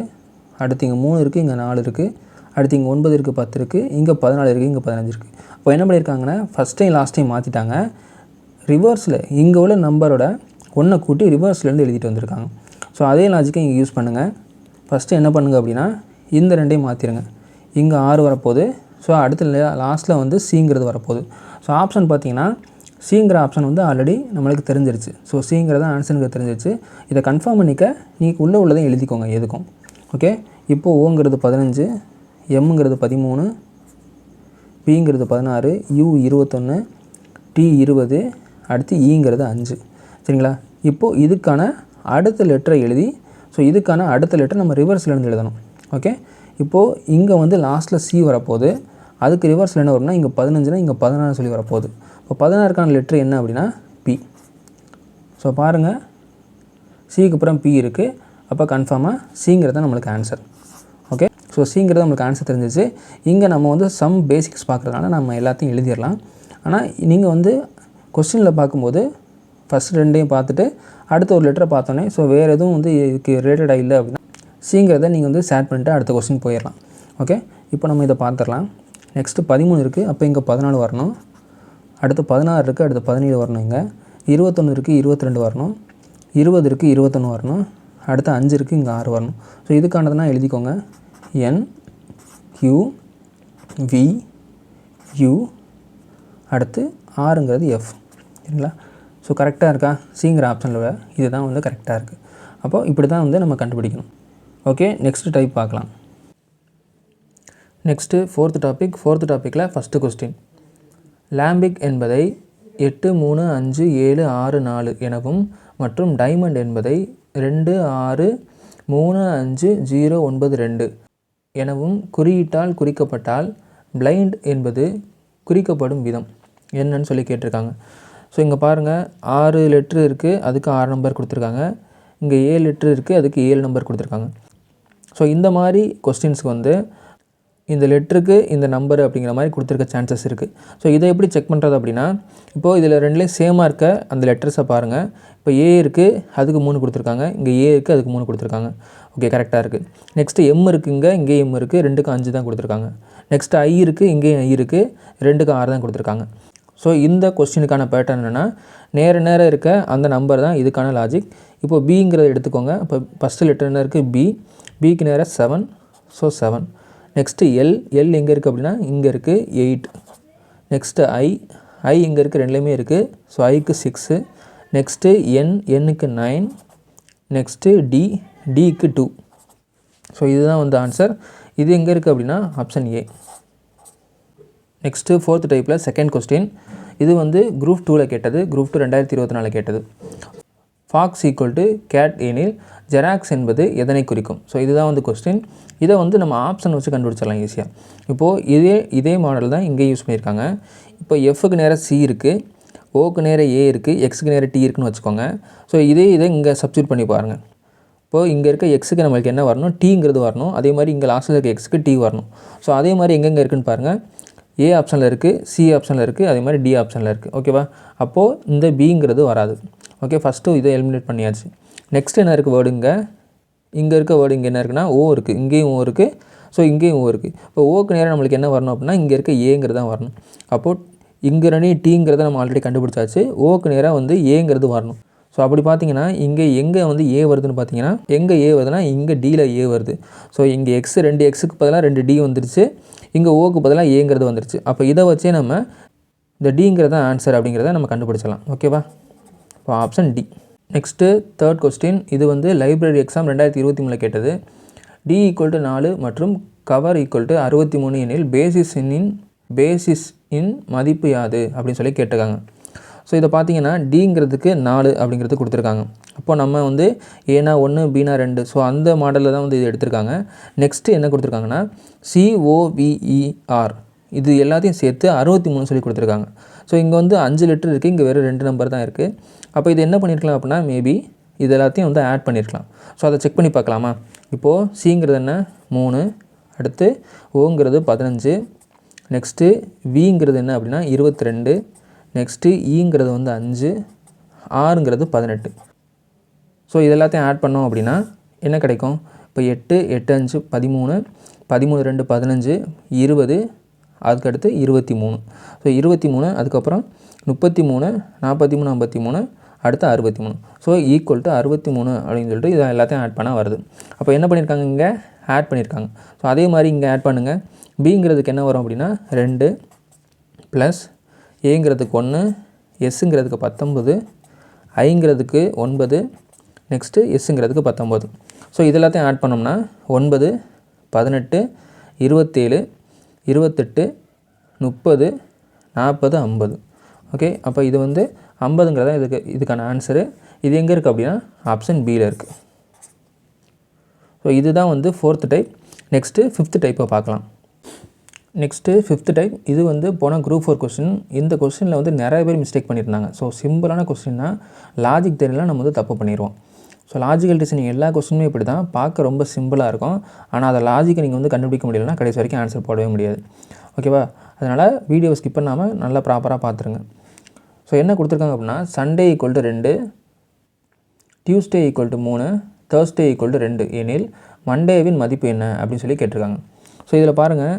அடுத்து இங்கே 3 இருக்குது, இங்கே 4 இருக்குது, அடுத்து இங்கே 9 இருக்குது, 10 இருக்குது, இங்கே 14 இருக்குது, இங்கே 15 இருக்குது. இப்போ என்ன பண்ணியிருக்காங்கன்னா ஃபஸ்ட் டைம் லாஸ்ட் டைம் மாற்றிட்டாங்க. ரிவர்ஸில் இங்கே உள்ள நம்பரோட ஒன்றை கூட்டி ரிவர்ஸ்லேருந்து எழுதிட்டு வந்திருக்காங்க. ஸோ அதே லாஜிக்கை இங்கே யூஸ் பண்ணுங்கள். ஃபஸ்ட்டு என்ன பண்ணுங்கள் அப்படின்னா இந்த ரெண்டையும் மாற்றிடுங்க. இங்கே 6 வரப்போகுது. ஸோ அடுத்து லாஸ்ட்டில் வந்து சிங்கிறது வரப்போகுது. ஸோ ஆப்ஷன் பார்த்தீங்கன்னா சிங்கிற ஆப்ஷன் வந்து ஆல்ரெடி நம்மளுக்கு தெரிஞ்சிருச்சு. ஸோ சிங்கிறத ஆன்சருக்கு தெரிஞ்சிருச்சு. இதை கன்ஃபார்ம் பண்ணிக்க நீங்கள் உள்ளதையும் எழுதிக்கோங்க எதுக்கும். ஓகே, இப்போது ஓங்கிறது 15, எம்ங்கிறது 13, பிங்கிறது 16, யூ 21, டி 20, அடுத்து ஈங்கிறது 5. சரிங்களா? இப்போது இதுக்கான அடுத்த லெட்டரை எழுதி, ஸோ இதுக்கான அடுத்த லெட்டர் நம்ம ரிவர்ஸ்லேருந்து எழுதணும். ஓகே, இப்போது இங்கே வந்து லாஸ்ட்டில் சி வரப்போகுது. அதுக்கு ரிவர்ஸில் என்ன வரும்னா இங்கே 15னா இங்கே 16 சொல்லி வரப்போகுது. இப்போ 16க்கான லெட்ரு என்ன அப்படின்னா பி. ஸோ பாருங்கள், சிக்கு அப்புறம் பி இருக்குது. அப்போ கன்ஃபார்மாக சிங்கிறது நம்மளுக்கு ஆன்சர். ஓகே, ஸோ சிங்கிறது நம்மளுக்கு ஆன்சர் தெரிஞ்சிச்சு. இங்கே நம்ம வந்து சம் பேசிக்ஸ் பார்க்குறதுனால நம்ம எல்லாத்தையும் எழுதிடலாம். ஆனால் நீங்கள் வந்து கொஸ்டினில் பார்க்கும்போது ஃபஸ்ட் ரெண்டையும் பார்த்துட்டு அடுத்த ஒரு லெட்டரை பார்த்தோன்னே ஸோ வேறு எதுவும் வந்து இதுக்கு ரிலேட்டடாக இல்லை அப்படின்னா சிங்கிறத நீங்கள் வந்து ஷேர் பண்ணிட்டு அடுத்த கொஸ்டின் போயிடலாம். ஓகே, இப்போ நம்ம இதை பார்த்துடலாம். நெக்ஸ்ட்டு 13 இருக்குது, அப்போ இங்கே 14 வரணும். அடுத்து 16 இருக்குது, அடுத்து 17 வரணும். இங்கே 21 இருக்குது, 22 வரணும். 20 இருக்குது, 21 வரணும். அடுத்து 5 இருக்குது, இங்கே 6 வரணும். ஸோ இதுக்கானதுனா எழுதிக்கோங்க. என் கியூ வி யூ, அடுத்து ஆறுங்கிறது எஃப். சரிங்களா? ஸோ கரெக்டாக இருக்கா? சிங்கிற ஆப்ஷனில் இதுதான் வந்து கரெக்டாக இருக்குது. அப்போது இப்படி தான் வந்து நம்ம கண்டுபிடிக்கணும். ஓகே, நெக்ஸ்ட்டு டைப் பார்க்கலாம். நெக்ஸ்ட்டு ஃபோர்த் டாப்பிக்கில் ஃபஸ்ட்டு கொஸ்டின். லாம்பிக் என்பதை 8, 3, 5, 7, 6, 4 எனவும் மற்றும் டைமண்ட் என்பதை 2, 6, 3, 5, 0, 9, 2 எனவும் குறியீட்டால் குறிக்கப்பட்டால் பிளைண்ட் என்பது குறிக்கப்படும் விதம் என்னன்னு சொல்லி கேட்டிருக்காங்க. ஸோ இங்கே பாருங்கள், 6 லெட்ரு இருக்குது, அதுக்கு 6 நம்பர் கொடுத்துருக்காங்க. இங்கே 7 லெட்ரு இருக்குது, அதுக்கு 7 நம்பர் கொடுத்துருக்காங்க. ஸோ இந்த மாதிரி கொஸ்டின்ஸ்க்கு வந்து இந்த லெட்டருக்கு இந்த நம்பர் அப்படிங்கிற மாதிரி கொடுத்துருக்க சான்சஸ் இருக்குது. ஸோ இதை எப்படி செக் பண்ணுறது அப்படின்னா, இப்போது இதில் ரெண்டுலேயும் சேமாக இருக்க அந்த லெட்டர்ஸை பாருங்கள். இப்போ ஏ இருக்குது, அதுக்கு 3 கொடுத்துருக்காங்க. இங்கே ஏ இருக்குது, அதுக்கு 3 கொடுத்துருக்காங்க. ஓகே, கரெக்டாக இருக்குது. நெக்ஸ்ட்டு எம் இருக்குங்க, இங்கே எம் இருக்குது, 2க்கு 5 தான் கொடுத்துருக்காங்க. நெக்ஸ்ட்டு ஐ இருக்குது, இங்கேயும் ஐ இருக்குது, 2க்கு 6 தான் கொடுத்துருக்காங்க. ஸோ இந்த கொஸ்டினுக்கான பேட்டர்ன் என்னென்னா நேர இருக்க அந்த நம்பர் தான் இதுக்கான லாஜிக். இப்போது பிங்கிறத எடுத்துக்கோங்க. இப்போ ஃபஸ்ட்டு லெட்டர் என்ன இருக்குது? பி. பிக்கு நேராக 7. ஸோ 7. நெக்ஸ்ட்டு எல் எங்கே இருக்குது அப்படின்னா இங்கே இருக்குது 8. நெக்ஸ்ட்டு ஐ இங்கே இருக்குது, ரெண்டுலேயுமே இருக்குது. ஸோ ஐக்கு 6. நெக்ஸ்ட்டு என்னுக்கு 9. நெக்ஸ்ட்டு டிக்கு 2. ஸோ இதுதான் வந்து ஆன்சர். இது எங்கே இருக்குது அப்படின்னா ஆப்ஷன் ஏ. நெக்ஸ்ட்டு ஃபோர்த் டைப்பில் செகண்ட் கொஸ்டின். இது வந்து குரூப் 2ல் கேட்டது. குரூப் 2 2024 கேட்டது. ஃபாக்ஸ் ஈக்குவல் டு கேட் எனில் ஜெராக்ஸ் என்பது எதனை குறிக்கும்? ஸோ இதுதான் வந்து கொஸ்டின். இதை வந்து நம்ம ஆப்ஷன் வச்சு கண்டுபிடிச்சிடலாம் ஈஸியாக. இப்போது இதே மாடல் தான் இங்கே யூஸ் பண்ணியிருக்காங்க. இப்போ எஃப்க்கு நேராக சி இருக்குது, ஓக்கு நேராக ஏ இருக்குது, எக்ஸுக்கு நேராக டி இருக்குன்னு வச்சுக்கோங்க. ஸோ இதை இங்கே சப்ஸ்டியூட் பண்ணி பாருங்கள். இப்போது இங்கே இருக்க எக்ஸுக்கு நம்மளுக்கு என்ன வரணும்? டீங்கிறது வரணும். அதே மாதிரி இங்கே லாஸ்ட்டில் இருக்க எக்ஸுக்கு டி வரணும். ஸோ அதே மாதிரி எங்கெங்கே இருக்குதுன்னு பாருங்கள். ஏ ஆப்ஷனில் இருக்குது, சி ஆப்ஷனில் இருக்குது, அதே மாதிரி டி ஆப்ஷனில் இருக்குது. ஓகேவா? அப்போது இந்த பிங்கிறது வராது. ஓகே, ஃபஸ்ட்டு இதை எலிமினேட் பண்ணியாச்சு. நெக்ஸ்ட் என்ன இருக்குது? வேர்டுங்க இங்கே இருக்க வேர்டு இங்கே என்ன இருக்குன்னா ஓ இருக்குது, இங்கேயும் ஓ இருக்குது. ஸோ இங்கேயும் ஓ இருக்குது. இப்போ ஓக்கு நேரம் நம்மளுக்கு என்ன வரணும் அப்படின்னா இங்கே இருக்க ஏங்கிறது தான் வரணும். அப்போது இங்கே ரெண்டு டீங்கிறத நம்ம ஆல்ரெடி கண்டுபிடிச்சாச்சு. ஓக்கு நேராக வந்து ஏங்கிறது வரணும். ஸோ அப்படி பார்த்தீங்கன்னா இங்கே எங்கே வந்து ஏ வருதுன்னு பார்த்தீங்கன்னா எங்கே ஏ வருதுன்னா இங்கே டியில் ஏ வருது. ஸோ இங்கே ரெண்டு எக்ஸுக்கு பதிலாக 2 டி வந்துருச்சு. இங்கே ஓக்கு பதிலாக ஏங்கிறது வந்துருச்சு. அப்போ இதை வச்சே நம்ம இந்த டிங்கிறத ஆன்சர் அப்படிங்கிறத நம்ம கண்டுபிடிச்சலாம். ஓகேவா? இப்போ option D. Next third question. இது வந்து லைப்ரரி எக்ஸாம் 2023 கேட்டது. டி ஈக்குவல் டு 4 மற்றும் கவர் ஈக்குவல் டு 63 எனில் பேசிஸ் இன் மதிப்பு யாது அப்படின்னு சொல்லி கேட்டிருக்காங்க. ஸோ இதை பார்த்தீங்கன்னா டிங்கிறதுக்கு 4 அப்படிங்கிறது கொடுத்துருக்காங்க. அப்போ நம்ம வந்து ஏனா 1 பீனா 2 ஸோ அந்த மாடலில் தான் வந்து இது எடுத்திருக்காங்க. நெக்ஸ்ட்டு என்ன கொடுத்துருக்காங்கன்னா COVER இது எல்லாத்தையும் சேர்த்து 63 சொல்லி கொடுத்துருக்காங்க. ஸோ இங்கே வந்து 5 லெட்டர் இருக்குது, இங்கே வெறும் 2 நம்பர் தான் இருக்குது. அப்போ இது என்ன பண்ணியிருக்கலாம் அப்படின்னா மேபி இது எல்லாத்தையும் வந்து ஆட் பண்ணியிருக்கலாம். ஸோ அதை செக் பண்ணி பார்க்கலாமா? இப்போது சிங்கிறது என்ன 3, அடுத்து ஓங்கிறது 15, நெக்ஸ்ட்டு விங்கிறது என்ன அப்படின்னா 22, நெக்ஸ்ட்டு ஈங்கிறது வந்து 5, ஆறுங்கிறது 18. ஸோ இது எல்லாத்தையும் ஆட் பண்ணோம் அப்படின்னா என்ன கிடைக்கும்? இப்போ 8, 8, 5, 13, 13, 2, 15, 20, அதுக்கடுத்து 23. ஸோ 23, அதுக்கப்புறம் 33, 43, 53, அடுத்து 63. ஸோ ஈக்குவல் டு 63 அப்படின்னு சொல்லிட்டு இதை எல்லாத்தையும் ஆட் பண்ணால் வருது. அப்போ என்ன பண்ணியிருக்காங்க? இங்கே ஆட் பண்ணியிருக்காங்க. ஸோ அதே மாதிரி இங்கே ஆட் பண்ணுங்கள். பிங்கிறதுக்கு என்ன வரும் அப்படின்னா 2 ப்ளஸ் ஏங்கிறதுக்கு 1, எஸ்ஸுங்கிறதுக்கு 19, ஐங்கிறதுக்கு 9, நெக்ஸ்ட்டு எஸ்ஸுங்கிறதுக்கு 19. ஸோ இது எல்லாத்தையும் ஆட் பண்ணோம்னா 9, 18, 27, 28, 30, 40, 50. ஓகே, அப்போ இது வந்து 50ங்கிறதா இதுக்கான ஆன்சரு. இது எங்கே இருக்குது அப்படின்னா ஆப்ஷன் பியில் இருக்குது. ஸோ இதுதான் வந்து 4th டைப். நெக்ஸ்ட்டு 5th டைப்பை பார்க்கலாம். Next 5th type. இது வந்து போன குரூப் 4 கொஸ்டின். இந்த கொஸ்டினில் வந்து நிறைய பேர் மிஸ்டேக் பண்ணியிருந்தாங்க. ஸோ சிம்பிளான கொஸ்டின்னா லாஜிக் தெரியலாம் நம்ம வந்து தப்பு பண்ணிடுவோம். ஸோ லாஜிக்கல் ரீசனிங் எல்லா கொஸ்டினுமே இப்படி தான், பார்க்க ரொம்ப சிம்பிளாக இருக்கும். ஆனால் அதை லாஜிக்கை நீங்கள் வந்து கண்டுபிடிக்க முடியலன்னா கடைசி வரைக்கும் ஆன்சர் போடவே முடியாது. ஓகேவா? அதனால் வீடியோவை ஸ்கிப் பண்ணாமல் நல்லா ப்ராப்பராக பார்த்துருங்க. ஸோ என்ன கொடுத்துருக்காங்க அப்படின்னா Sunday equal to 2, Tuesday equal to 3, Thursday equal to 2 எனில் மண்டேவின் மதிப்பு என்ன அப்படின்னு சொல்லி கேட்டிருக்காங்க. ஸோ இதில் பாருங்கள்,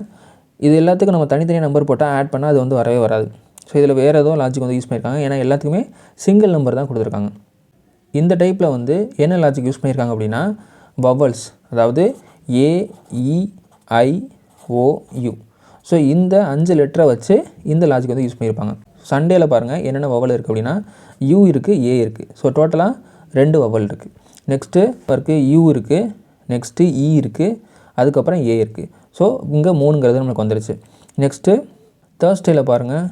இது எல்லாத்துக்கும் நம்ம தனித்தனியாக நம்பர் போட்டால் ஆட் பண்ணால் அது வந்து வரவே வராது. ஸோ இதில் வேறு ஏதோ லாஜிக் வந்து யூஸ் பண்ணியிருக்காங்க. ஏன்னா எல்லாத்துக்குமே சிங்கிள் நம்பர் தான் கொடுத்துருக்காங்க. இந்த டைப்பில் வந்து என்ன லாஜிக் யூஸ் பண்ணியிருக்காங்க அப்படின்னா வவல்ஸ், அதாவது AEIOU. ஸோ இந்த 5 லெட்டரை வச்சு இந்த லாஜிக் வந்து யூஸ் பண்ணியிருப்பாங்க. சண்டேயில் பாருங்கள் என்னென்ன வவல் இருக்குது அப்படின்னா U இருக்குது, A இருக்குது. ஸோ டோட்டலாக 2 வவல் இருக்குது. நெக்ஸ்ட்டு இருக்குது U இருக்குது, நெக்ஸ்ட்டு E இருக்குது, அதுக்கப்புறம் A இருக்குது. ஸோ இங்கே 3ங்கிறது நம்மளுக்கு வந்துருச்சு. நெக்ஸ்ட்டு தேர்ஸ்டேயில் பாருங்கள்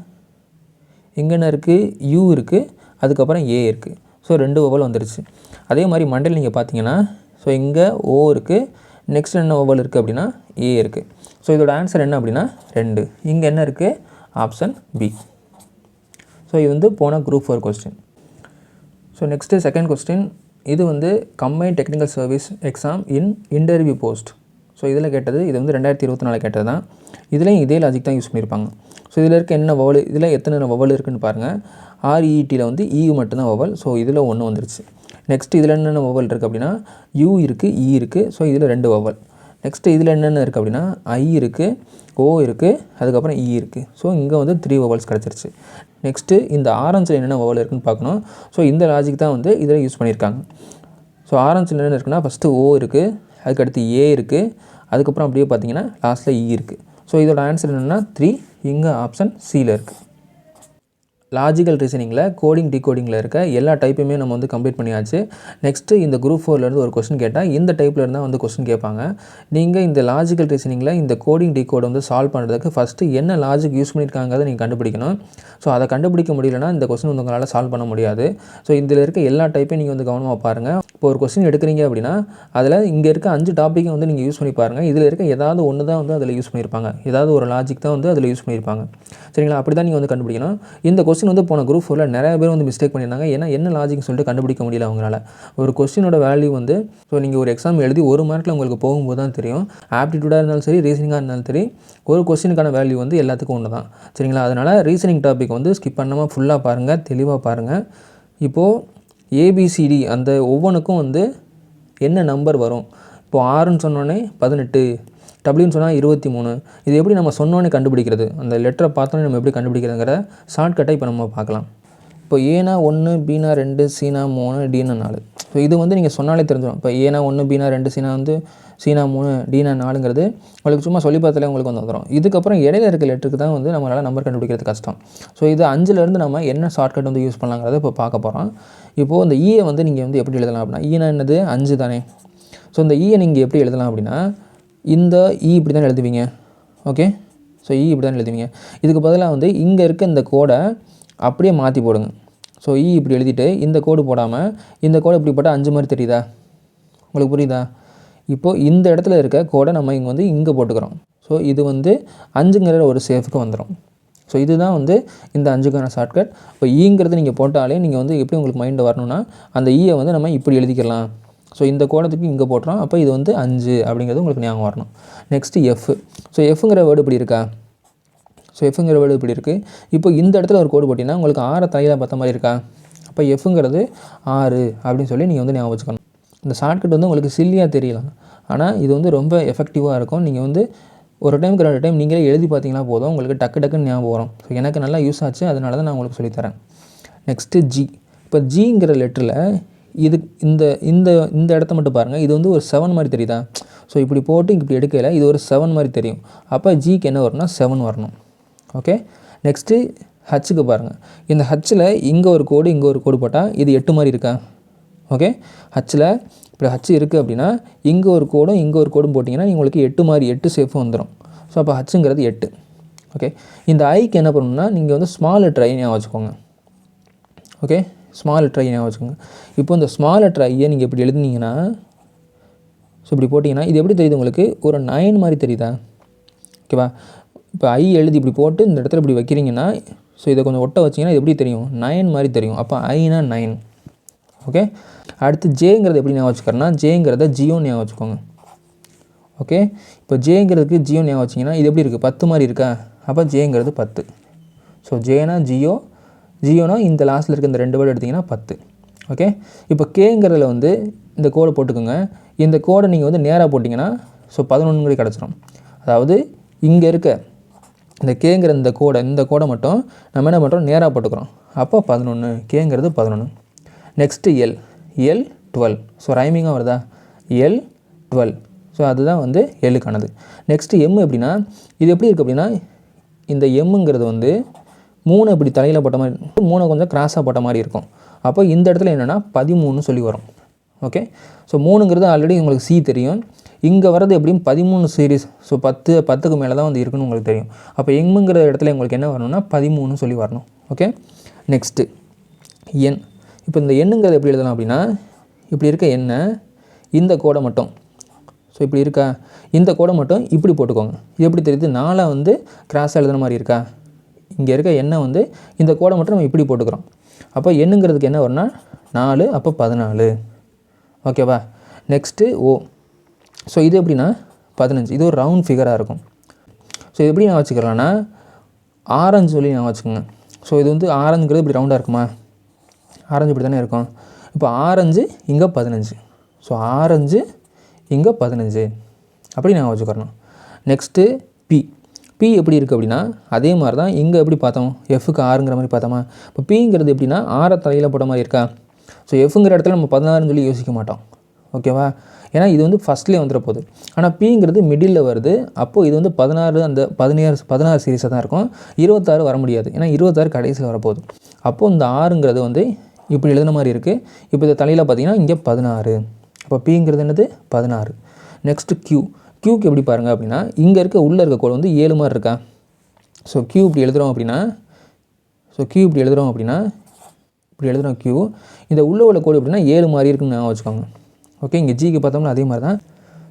இங்கே என்ன இருக்குது? U இருக்குது, அதுக்கப்புறம் A இருக்குது. ஸோ 2 வவல் வந்துருச்சு. அதே மாதிரி மண்டேல நீங்கள் பார்த்தீங்கன்னா ஸோ இங்கே O இருக்குது, நெக்ஸ்ட் என்ன வவல் இருக்குது அப்படின்னா A இருக்குது. ஸோ இதோட ஆன்சர் என்ன அப்படின்னா 2. இங்கே என்ன இருக்குது? Option B. ஸோ இது வந்து போன group 4 question. So next second question. இது வந்து கம்பைன்ட் டெக்னிக்கல் சர்வீஸ் எக்ஸாம் இன் இன்டர்வியூ போஸ்ட். ஸோ இதில் கேட்டது, இது வந்து 2024 கேட்டது தான். இதுலேயும் இதே லாஜிக் தான் யூஸ் பண்ணியிருப்பாங்க. ஸோ இதில் இருக்க என்ன வவல், இதில் எத்தனை வவல் இருக்குதுன்னு பாருங்கள். REETயில் வந்து E மட்டும்தான் வவல். ஸோ இதில் 1 வந்துருச்சு. நெக்ஸ்ட் இதில் என்னென்ன வவல் இருக்குது அப்படின்னா U இருக்குது, E இருக்குது. ஸோ இதில் 2 வவல். நெக்ஸ்ட்டு இதில் என்னென்ன இருக்குது அப்படின்னா I இருக்குது, O இருக்குது, அதுக்கப்புறம் E இருக்குது. ஸோ இங்கே வந்து 3 வவல்ஸ் கிடச்சிருச்சு. நெக்ஸ்ட்டு இந்த ஆரஞ்சில் என்னென்ன வவல் இருக்குதுன்னு பார்க்கணும். ஸோ இந்த லாஜிக் தான் வந்து இதில் யூஸ் பண்ணியிருக்காங்க. ஸோ ஆரஞ்சில் என்னென்ன இருக்குன்னா ஃபஸ்ட்டு O இருக்குது, அதுக்கடுத்து A இருக்குது, அதுக்கப்புறம் அப்படியே பார்த்தீங்கன்னா லாஸ்ட்டில் E இருக்குது. ஸோ இதோட ஆன்சர் என்னென்னா 3. இங்கே ஆப்ஷன் சியில் இருக்குது. லாஜிக்கல் ரீசனிங்கில் கோடிங் டிகோடிங்கில் இருக்க எல்லா டைப்புமே நம்ம வந்து கம்ப்ளீட் பண்ணியாச்சு. நெக்ஸ்ட்டு இந்த குரூப் 4லேருந்து ஒரு கொஸ்டின் கேட்டால் இந்த டைப்பில் இருந்தால் வந்து கொஸ்டின் கேட்பாங்க. நீங்கள் இந்த லாஜிக்கல் ரீசனிங்கில் இந்த கோடிங் டிகோடை வந்து சால்வ் பண்ணுறதுக்கு ஃபஸ்ட்டு என்ன லாஜிக் யூஸ் பண்ணியிருக்காங்கிறத நீங்கள் கண்டுபிடிக்கணும். ஸோ அதை கண்டுபிடிக்க முடியலன்னா இந்த கொஸ்டின் வந்து உங்களால் சால்வ் பண்ண முடியாது. ஸோ இதில் இருக்க எல்லா டைப்பையும் நீங்கள் வந்து கவனமாக பாருங்கள். இப்போ ஒரு கொஸ்டின் எடுக்கிறீங்க அப்படின்னா அதில் இங்கே இருக்க 5 டாப்பிக்கை வந்து நீங்கள் யூஸ் பண்ணி பாருங்கள். இதில் இருக்க ஏதாவது ஒன்று தான் வந்து அதில் யூஸ் பண்ணியிருப்பாங்க, ஏதாவது ஒரு லாஜிக் தான் வந்து அதில் யூஸ் பண்ணியிருப்பாங்க. சரிங்களா? அப்படி தான் நீங்கள் வந்து கண்டுபிடிக்கணும். இந்த கொஸ்டின் வந்து போன குரூப் 4ல் நிறைய பேர் வந்து மிஸ்டேக் பண்ணியிருந்தாங்க. ஏன்னா என்ன லாஜிக்னு சொல்லிட்டு கண்டுபிடிக்க முடியல அவங்களால. ஒரு கொஸ்டினோட வேல்யூ வந்து ஸோ நீங்கள் ஒரு எக்ஸாம் எழுதி 1 மார்க்கில் உங்களுக்கு போகும்போது தான் தெரியும். ஆப்டிடியூடாக இருந்தாலும் சரி, ரீசனிங்காக இருந்தாலும் சரி, ஒரு கொஸ்டினுக்கான வேல்யூ வந்து எல்லாத்துக்கும் ஒன்று தான். சரிங்களா? அதனால் ரீசனிங் டாபிக் வந்து ஸ்கிப் பண்ணாமல் ஃபுல்லாக பாருங்கள், தெளிவாக பாருங்கள். இப்போது ABCD அந்த ஒவ்வொன்றுக்கும் வந்து என்ன நம்பர் வரும். இப்போது ஆறுன்னு சொன்னோன்னே 18, டபிள்யூன்னு சொன்னால் 23. இது எப்படி நம்ம சொன்னோன்னே கண்டுபிடிக்கிறது, அந்த லெட்டரை பார்த்தோன்னே நம்ம எப்படி கண்டுபிடிக்கிறதுங்கிற ஷார்ட்கட்டை இப்போ நம்ம பார்க்கலாம். இப்போ ஏனா 1, பீனா 2, சீனா 3, டீனா 4. ஸோ இது வந்து நீங்கள் சொன்னாலே தெரிஞ்சிடும். இப்போ ஏனா 1, பீனா 2, சீனா 3, டீனா 4ங்கிறது உங்களுக்கு சும்மா சொல்லி பார்த்தாலே உங்களுக்கு வந்து வந்துடும். இதுக்கப்புறம் இடையில இருக்க லெட்டருக்கு தான் வந்து நம்மளால் நம்பர் கண்டுபிடிக்கிறது கஷ்டம். ஸோ இது 5லேருந்து நம்ம என்ன ஷார்ட்கட் வந்து யூஸ் பண்ணலாங்கிறத இப்போ பார்க்க போகிறோம். இப்போது இந்த ஈயை வந்து நீங்கள் வந்து எப்படி எழுதலாம் அப்படின்னா, ஈனா என்னது 5 தானே. ஸோ இந்த ஈயை நீங்கள் எப்படி எழுதலாம் அப்படின்னா இந்த இப்படி தான் எழுதுவீங்க. ஓகே, ஸோ இப்படி தான் எழுதுவீங்க. இதுக்கு பதிலாக வந்து இங்கே இருக்க இந்த கோடை அப்படியே மாற்றி போடுங்க. ஸோ இப்படி எழுதிட்டு இந்த கோடு போடாமல் இந்த கோடு இப்படி போட்டால் 5 மாதிரி தெரியுதா? உங்களுக்கு புரியுதா? இப்போது இந்த இடத்துல இருக்க கோடை நம்ம இங்கே வந்து இங்கே போட்டுக்கிறோம். ஸோ இது வந்து 5ங்கிற ஒரு சேஃபுக்கு வந்துடும். ஸோ இதுதான் வந்து இந்த 5க்கான ஷார்ட்கட். இப்போ ஈங்கிறது நீங்கள் போட்டாலே நீங்கள் வந்து எப்படி உங்களுக்கு மைண்டு வரணும்னா அந்த ஈயை வந்து நம்ம இப்படி எழுதிக்கலாம். ஸோ இந்த கோணத்துக்கு இங்கே போட்டுறோம். அப்போ இது வந்து 5 அப்படிங்கிறது உங்களுக்கு ஞாபகம் வரணும். Next F. ஸோ எஃப்ங்கிற வேர்டு இப்படி இருக்கா? ஸோ எஃப்ங்கிற வேர்டு இப்படி இருக்குது. இப்போ இந்த இடத்துல ஒரு கோடு போட்டிங்கன்னா உங்களுக்கு 6 தலையில் பார்த்த மாதிரி இருக்கா? அப்போ எஃப்ங்கிறது 6 அப்படின்னு சொல்லி நீங்கள் வந்து ஞாபகம் வச்சுக்கணும். இந்த ஷார்ட்கட் வந்து உங்களுக்கு சில்லியாக தெரியலாம், ஆனால் இது வந்து ரொம்ப எஃபெக்டிவாக இருக்கும். நீங்கள் வந்து ஒரு டைமுக்கு 2 டைம் நீங்களே எழுதி பார்த்தீங்கன்னா போதும், உங்களுக்கு டக்குன்னு ஞாபகம் வரும். ஸோ எனக்கு நல்லா யூஸ் ஆச்சு, அதனால தான் நான் உங்களுக்கு சொல்லித்தரேன். Next G. இப்போ ஜிங்கிற லெட்டரில் இது இந்த இந்த இந்த இடத்த மட்டும் பாருங்கள். இது வந்து ஒரு 7 மாதிரி தெரியுதா? ஸோ இப்படி போட்டு இப்படி எடுக்கல, இது ஒரு 7 மாதிரி தெரியும். அப்போ ஜிக்கு என்ன வரும்னா 7 வரணும். ஓகே. நெக்ஸ்ட்டு ஹச்சுக்கு பாருங்கள். இந்த ஹச்சில் இங்கே ஒரு கோடு இங்கே ஒரு கோடு போட்டால் இது 8 மாதிரி இருக்கா? ஓகே. ஹச்சில் இப்போ ஹச்சு இருக்குது அப்படின்னா இங்கே ஒரு கோடும் இங்கே ஒரு கோடும் போட்டிங்கன்னா உங்களுக்கு 8 மாதிரி 8 சேஃபும் வந்துடும். ஸோ அப்போ ஹச்சுங்கிறது 8. ஓகே. இந்த ஐக்கு என்ன பண்ணணும்னா நீங்கள் வந்து ஸ்மால் லெட்டர் ஐ ஞாபகம் வச்சுக்கோங்க. ஓகே. ஸ்மால் லெட்டர் ஐ ஞாபகம் வச்சுக்கோங்க. இப்போ இந்த ஸ்மால் லெட்டர் ஐயை நீங்கள் இப்படி எழுதுனீங்கன்னா, ஸோ இப்படி போட்டிங்கன்னா இது எப்படி தெரியுது உங்களுக்கு? ஒரு 9 மாதிரி தெரியுதா? ஓகேவா? இப்போ ஐ எழுதி இப்படி போட்டு இந்த இடத்துல இப்படி வைக்கிறீங்கன்னா, ஸோ இதை கொஞ்சம் ஒட்ட வச்சிங்கன்னா இது எப்படி தெரியும்? 9 மாதிரி தெரியும். அப்போ ஐனா 9. ஓகே. அடுத்து ஜேங்கிறது எப்படி ஞாபகம் வச்சுக்கிறேன்னா, ஜேங்கிறத ஜியோன்னு ஞாபகம் வச்சுக்கோங்க. ஓகே. இப்போ ஜேங்கிறதுக்கு ஜியோ ஞாபகம் வச்சிங்கன்னா இது எப்படி இருக்குது? 10 மாதிரி இருக்கா? அப்போ ஜேங்கிறது 10. ஸோ ஜேனா ஜியோ, ஜியோனா இந்த லாஸ்ட்டில் இருக்க இந்த 2 வேர்டு எடுத்திங்கன்னா 10. ஓகே. இப்போ கேங்கிறதுல வந்து இந்த கோடை போட்டுக்கோங்க. இந்த கோடை நீங்கள் வந்து நேராக போட்டிங்கன்னா ஸோ 11 கிடச்சிரும். அதாவது இங்கே இருக்க இந்த கேங்கிற இந்த கோடை மட்டும் நம்ம என்ன பண்ணுறோம்? நேராக போட்டுக்கிறோம். அப்போ 11, கேங்கிறது 11. Next L. எல் 12. ஸோ ரைமிங்காக வருதா? எல் 12. ஸோ அதுதான் வந்து எல்லுக்கானது. நெக்ஸ்ட்டு எம் எப்படின்னா, இது எப்படி இருக்குது அப்படின்னா, இந்த எம்முங்கிறது வந்து 3 இப்படி தலையில் போட்ட மாதிரி, 3 கொஞ்சம் கிராஸாக போட்ட மாதிரி இருக்கும். அப்போ இந்த இடத்துல என்னென்னா 13 சொல்லி வரும். ஓகே. ஸோ 3ங்கிறது ஆல்ரெடி உங்களுக்கு சி தெரியும். இங்கே வர்றது எப்படியும் 13 சீரீஸ். ஸோ 10க்கு மேலே தான் வந்து இருக்குன்னு உங்களுக்கு தெரியும். அப்போ எம்முங்கிற இடத்துல உங்களுக்கு என்ன வரணும்னா 13 சொல்லி வரணும். ஓகே. நெக்ஸ்ட்டு என். இப்போ இந்த எண்ணுங்கிறது எப்படி எழுதலாம் அப்படின்னா, இப்படி இருக்க எண்ணை இந்த கோடை மட்டும், ஸோ இப்படி இருக்கா, இந்த கோடை மட்டும் இப்படி போட்டுக்கோங்க. இது எப்படி தெரியுது? 4 வந்து கிராஸாக எழுதுன மாதிரி இருக்கா? இங்கே இருக்க எண்ணெய் வந்து இந்த கோடை மட்டும் நம்ம இப்படி போட்டுக்கிறோம். அப்போ எண்ணுங்கிறதுக்கு என்ன வரும்னா 4, அப்போ 14. ஓகேவா? நெக்ஸ்ட்டு ஓ. ஸோ இது எப்படின்னா 15. இது ஒரு ரவுண்ட் ஃபிகராக இருக்கும். ஸோ இது எப்படி நான் வச்சுக்கிறேன்னா, ஆரஞ்சு சொல்லி நான் வச்சுக்கோங்க. ஸோ இது வந்து ஆரஞ்சுங்கிறது இப்படி ரவுண்டாக இருக்குமா? ஆரஞ்சு இப்படி தானே இருக்கும். இப்போ ஆரஞ்சு இங்கே 15. ஸோ ஆரஞ்சு இங்கே 15 அப்படி நான் வச்சுக்கிறணும். Next B. பி எப்படி இருக்குது அப்படின்னா, அதே மாதிரி தான் இங்கே எப்படி பார்த்தோம்? எஃப்க்கு 6ங்கிற மாதிரி பார்த்தோமா? இப்போ பிங்கிறது எப்படின்னா 6 தலையில் போட்ட மாதிரி இருக்கா? ஸோ எஃப்ங்கிற இடத்துல நம்ம 16ன்னு சொல்லி யோசிக்க மாட்டோம். ஓகேவா? ஏன்னா இது வந்து ஃபஸ்ட்லேயே வந்துட போகுது. ஆனால் பிங்கிறது மிடில் வருது. அப்போது இது வந்து 16, அந்த 16 சீரீஸாக தான் இருக்கும். 26 வர முடியாது. ஏன்னா 26 கடைசியில் வரப்போகுது. அப்போது இந்த 6ங்கிறது வந்து இப்படி எழுதுன மாதிரி இருக்குது. இப்போ இந்த தலையில் பார்த்தீங்கன்னா இங்கே 16. அப்போ பிங்கிறது என்னது? 16. Next Q. கியூக்கு எப்படி பாருங்கள் அப்படின்னா, இங்கே இருக்க உள்ளே இருக்க கோடு வந்து 7 மாதிரி இருக்கா? ஸோ கியூ இப்படி எழுதுகிறோம் அப்படின்னா, இப்படி எழுதுகிறோம் கியூ. இந்த உள்ள கோடு எப்படின்னா 7 மாதிரி இருக்குன்னு ஞாபகம் வச்சுக்கோங்க. ஓகே. இங்கே ஜிக்கு பார்த்தோம்னா அதே மாதிரி தான்.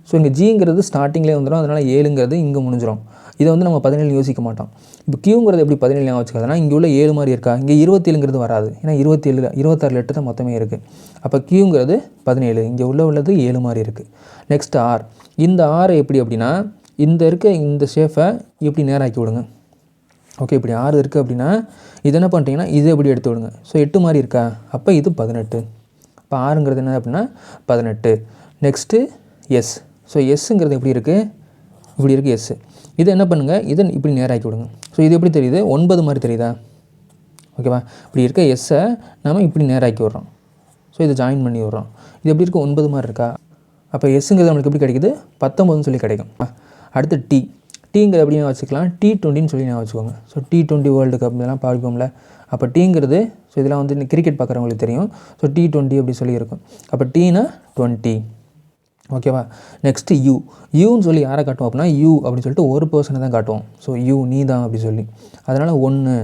ஸோ இங்கே ஜிங்கிறது ஸ்டார்டிங்லேயே வந்துடும். அதனால் 7ங்கிறது இங்கே முடிஞ்சிடும். இதை வந்து நம்ம 17 யோசிக்க மாட்டோம். இப்போ கியூங்கிறது எப்படி 17 ஞாபகம் வச்சுக்காதுன்னா, இங்கே உள்ள 7 மாதிரி இருக்கா? இங்கே 27ங்கிறது வராது. ஏன்னா 26 லெட்டர் தான் மொத்தமே இருக்குது. அப்போ கியூங்கிறது 17, இங்கே உள்ளது 7 மாதிரி இருக்குது. Next R. இந்த ஆரை எப்படி அப்படின்னா, இந்த இருக்க இந்த ஷேஃபை இப்படி நேராக்கி விடுங்க. ஓகே. இப்படி 6 இருக்குது அப்படின்னா இது என்ன பண்ணிட்டீங்கன்னா இது எப்படி எடுத்து விடுங்க. ஸோ 8 மாதிரி இருக்கா? அப்போ இது 18. இப்போ 6ங்கிறது என்ன அப்படின்னா 18. Next S. ஸோ எஸ்ஸுங்கிறது எப்படி இருக்குது? இப்படி இருக்குது எஸ். இதை என்ன பண்ணுங்கள்? இதை இப்படி நேராக்கி விடுங்க. ஸோ இது எப்படி தெரியுது? 9 மாதிரி தெரியுதா? ஓகேவா? இப்படி இருக்க எஸ்ஸை நம்ம இப்படி நேராக்கி விட்றோம். ஸோ இதை ஜாயின் பண்ணி விட்றோம். இது எப்படி இருக்குது? 9 மாதிரி இருக்கா? அப்போ எஸ்ஸுங்கிறது நம்மளுக்கு எப்படி கிடைக்குது? 19 சொல்லி கிடைக்கும். அடுத்து டி. டீங்கிறது எப்படி வச்சுக்கலாம்? T20ன்னு சொல்லி நான் வச்சுக்கோங்க. ஸோ T20 வேர்ல்டு கப் இதெல்லாம் பார்ப்போம்ல. அப்போ டீங்கிறது, ஸோ இதெல்லாம் வந்து கிரிக்கெட் பார்க்குறவங்களுக்கு தெரியும். ஸோ T20 அப்படி சொல்லி இருக்கும். அப்போ டீனா 20. ஓகேவா? Next U. யூன்னு சொல்லி யாரை காட்டுவோம் அப்படின்னா, யூ அப்படின்னு சொல்லிட்டு ஒரு பர்சனை தான் காட்டுவோம். ஸோ யூ நீ தான் அப்படி சொல்லி. அதனால் 1.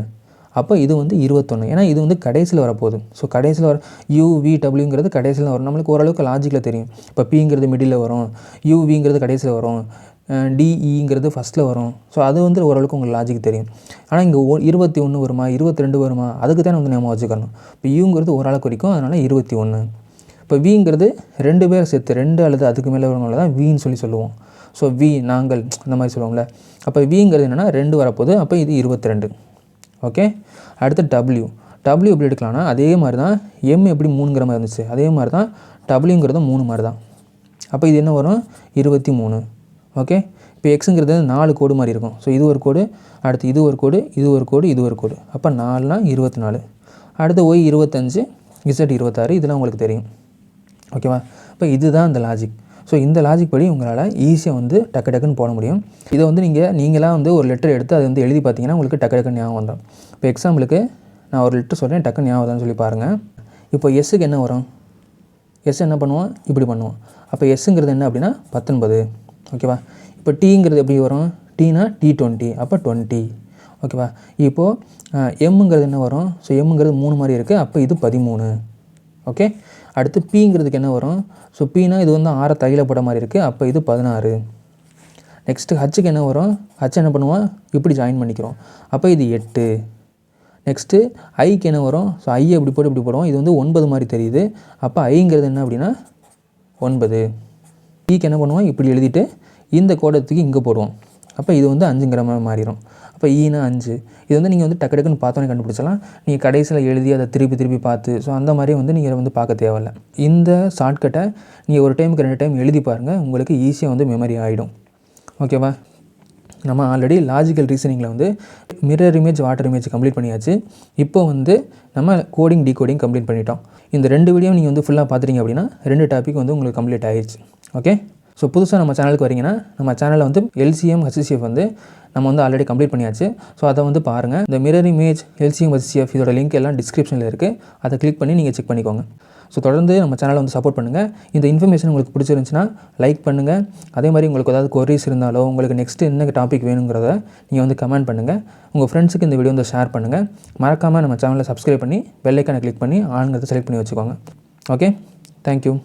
அப்போ இது வந்து 21. ஏன்னா இது வந்து கடைசியில் வரப்போகுது. ஸோ கடைசியில் வர UVWங்கிறது கடைசியில் வரும். நம்மளுக்கு ஓரளவுக்கு லாஜிக்கில் தெரியும். இப்போ Pங்கிறது மிடில் வரும், UVங்கிறது கடைசியில் வரும், DEங்கிறது ஃபஸ்ட்டில் வரும். ஸோ அது வந்து ஓரளவுக்கு உங்களுக்கு லாஜிக் தெரியும். ஆனால் இங்கே 21 வருமா 22 வருமா அதுக்கு தான் வந்து நம்ம வச்சுக்கணும். இப்போ Uங்கிறது ஓரளவுக்கு குறிக்கும், அதனால் 21. இப்போ Vங்கிறது 2 பேர் சேர்த்து 2 அல்லது அதுக்கு மேலே வரவங்கள தான் Vன்னு சொல்லுவோம். ஸோ V நாங்கள் அந்த மாதிரி சொல்லுவோம்ல. அப்போ Vங்கிறது என்னென்னா 2 வரப்போகுது. அப்போ இது 22. ஓகே. அடுத்து W எப்படி எடுக்கலாம்னா அதே மாதிரி தான் M எப்படி 3ங்கிற மாதிரி இருந்துச்சு அதே மாதிரி தான் Wங்கிறது 3 மாதிரி தான். அப்போ இது என்ன வரும் 23. ஓகே. இப்போ எக்ஸுங்கிறது 4 கோடு மாதிரி இருக்கும். ஸோ இது ஒரு கோடு, அடுத்து இது ஒரு கோடு, இது ஒரு கோடு, இது ஒரு கோடு. அப்போ 4னா 24. அடுத்து Y 25, Z 26. இதெல்லாம் உங்களுக்கு தெரியும். ஓகேவா. இப்போ இதுதான் இந்த லாஜிக். ஸோ இந்த லாஜிக் படி உங்களால் ஈஸியாக வந்து டக்குன்னு போட முடியும். இதை வந்து நீங்களாக வந்து ஒரு லெட்டர் எடுத்து அதை வந்து எழுதி பார்த்தீங்கன்னா உங்களுக்கு டக்குன்னு ஞாபகம் வந்துடும். இப்போ எக்ஸாம்பிளுக்கு நான் ஒரு லெட்டர் சொல்கிறேன், டக்குன்னு ஞாபகம் வருதுன்னு சொல்லி பாருங்கள். இப்போ எஸ்ஸுக்கு என்ன வரும், எஸ் என்ன பண்ணுவோம் இப்படி பண்ணுவோம். அப்போ எஸ்ஸுங்கிறது என்ன அப்படின்னா 19. ஓகேவா. இப்போ டீங்கிறது எப்படி வரும், டீனா T20, அப்போ 20. ஓகேவா. இப்போது எம்முங்கிறது என்ன வரும், ஸோ எம்முங்கிறது 3 மாதிரி இருக்குது, அப்போ இது 13. ஓகே. அடுத்து Pங்கிறதுக்கு என்ன வரும், ஸோ Pனா இது வந்து 6 தையில் போட மாதிரி இருக்குது, அப்போ இது 16. நெக்ஸ்ட்டு ஹச்சுக்கு என்ன வரும், ஹச் என்ன பண்ணுவோம் இப்படி ஜாயின் பண்ணிக்கிறோம், அப்போ இது 8. நெக்ஸ்ட்டு ஐக்கு என்ன வரும், ஸோ ஐ இப்படி போடுவோம், இது வந்து 9 மாதிரி தெரியுது, அப்போ ஐங்கிறது என்ன அப்படின்னா 9. ஈக்கு என்ன பண்ணுவோம் இப்படி எழுதிட்டு இந்த கோடத்துக்கு இங்கே போடுவோம், அப்போ இது வந்து 5ங்கிற மாதிரி மாறிடும். அப்போ ஈனா 5. இது வந்து நீங்கள் வந்து டக்குன்னு பார்த்தோன்னே கண்டுபிடிச்சலாம். நீங்கள் கடைசியில் எழுதி அதை திருப்பி பார்த்து ஸோ அந்த மாதிரி வந்து நீங்கள் வந்து பார்க்க தேவையில்லை. இந்த ஷார்ட்கட்டை நீங்கள் ஒரு டைமுக்கு 2 டைம் எழுதி பாருங்கள், உங்களுக்கு ஈஸியாக வந்து மெமரி ஆகிடும். ஓகேவா. நம்ம ஆல்ரெடி லாஜிக்கல் ரீசனிங்கில் வந்து mirror image water image complete பண்ணியாச்சு. இப்போ வந்து நம்ம கோடிங் டீகோடிங் கம்ப்ளீட் பண்ணிட்டோம். இந்த 2 வீடியோ நீங்கள் வந்து ஃபுல்லாக பார்த்துட்டீங்க அப்படின்னா 2 டாபிக் வந்து உங்களுக்கு கம்ப்ளீட் ஆகிடுச்சு. ஓகே. ஸோ புதுசாக நம்ம சேனலுக்கு வரீங்கன்னா நம்ம சேனலில் வந்து LCM HCF வந்து நம்ம வந்து ஆல்ரெடி கம்ப்ளீட் பண்ணியாச்சு. ஸோ அதை வந்து பாருங்கள். இந்த மிரர் இமேஜ் LCM HCF இதோட லிங்க் எல்லாம் டிஸ்கிரிப்ஷனில் இருக்குது, அதை கிளிக் பண்ணி நீங்கள் செக் பண்ணிக்கோங்க. ஸோ தொடர்ந்து நம்ம சேனலை வந்து சப்போர்ட் பண்ணுங்கள். இந்த இன்ஃபர்மேஷன் உங்களுக்கு பிடிச்சிருந்துச்சுன்னா லைக் பண்ணுங்கள். அதே மாதிரி உங்களுக்கு ஏதாவது கொரிஸ் இருந்தாலோ உங்களுக்கு நெக்ஸ்ட்டு என்ன டாபிக் வேணுங்கிறத நீங்கள் வந்து கமெண்ட் பண்ணுங்கள். உங்கள் ஃப்ரெண்ட்ஸுக்கு இந்த வீடியோ வந்து ஷேர் பண்ணுங்கள். மறக்காமல் நம்ம சேனலை சப்ஸ்கிரைப் பண்ணி பெல் ஐக்கானை கிளிக் பண்ணி ஆளுங்கிறத செலக்ட் பண்ணி வச்சுக்கோங்க. ஓகே. தேங்க்யூ.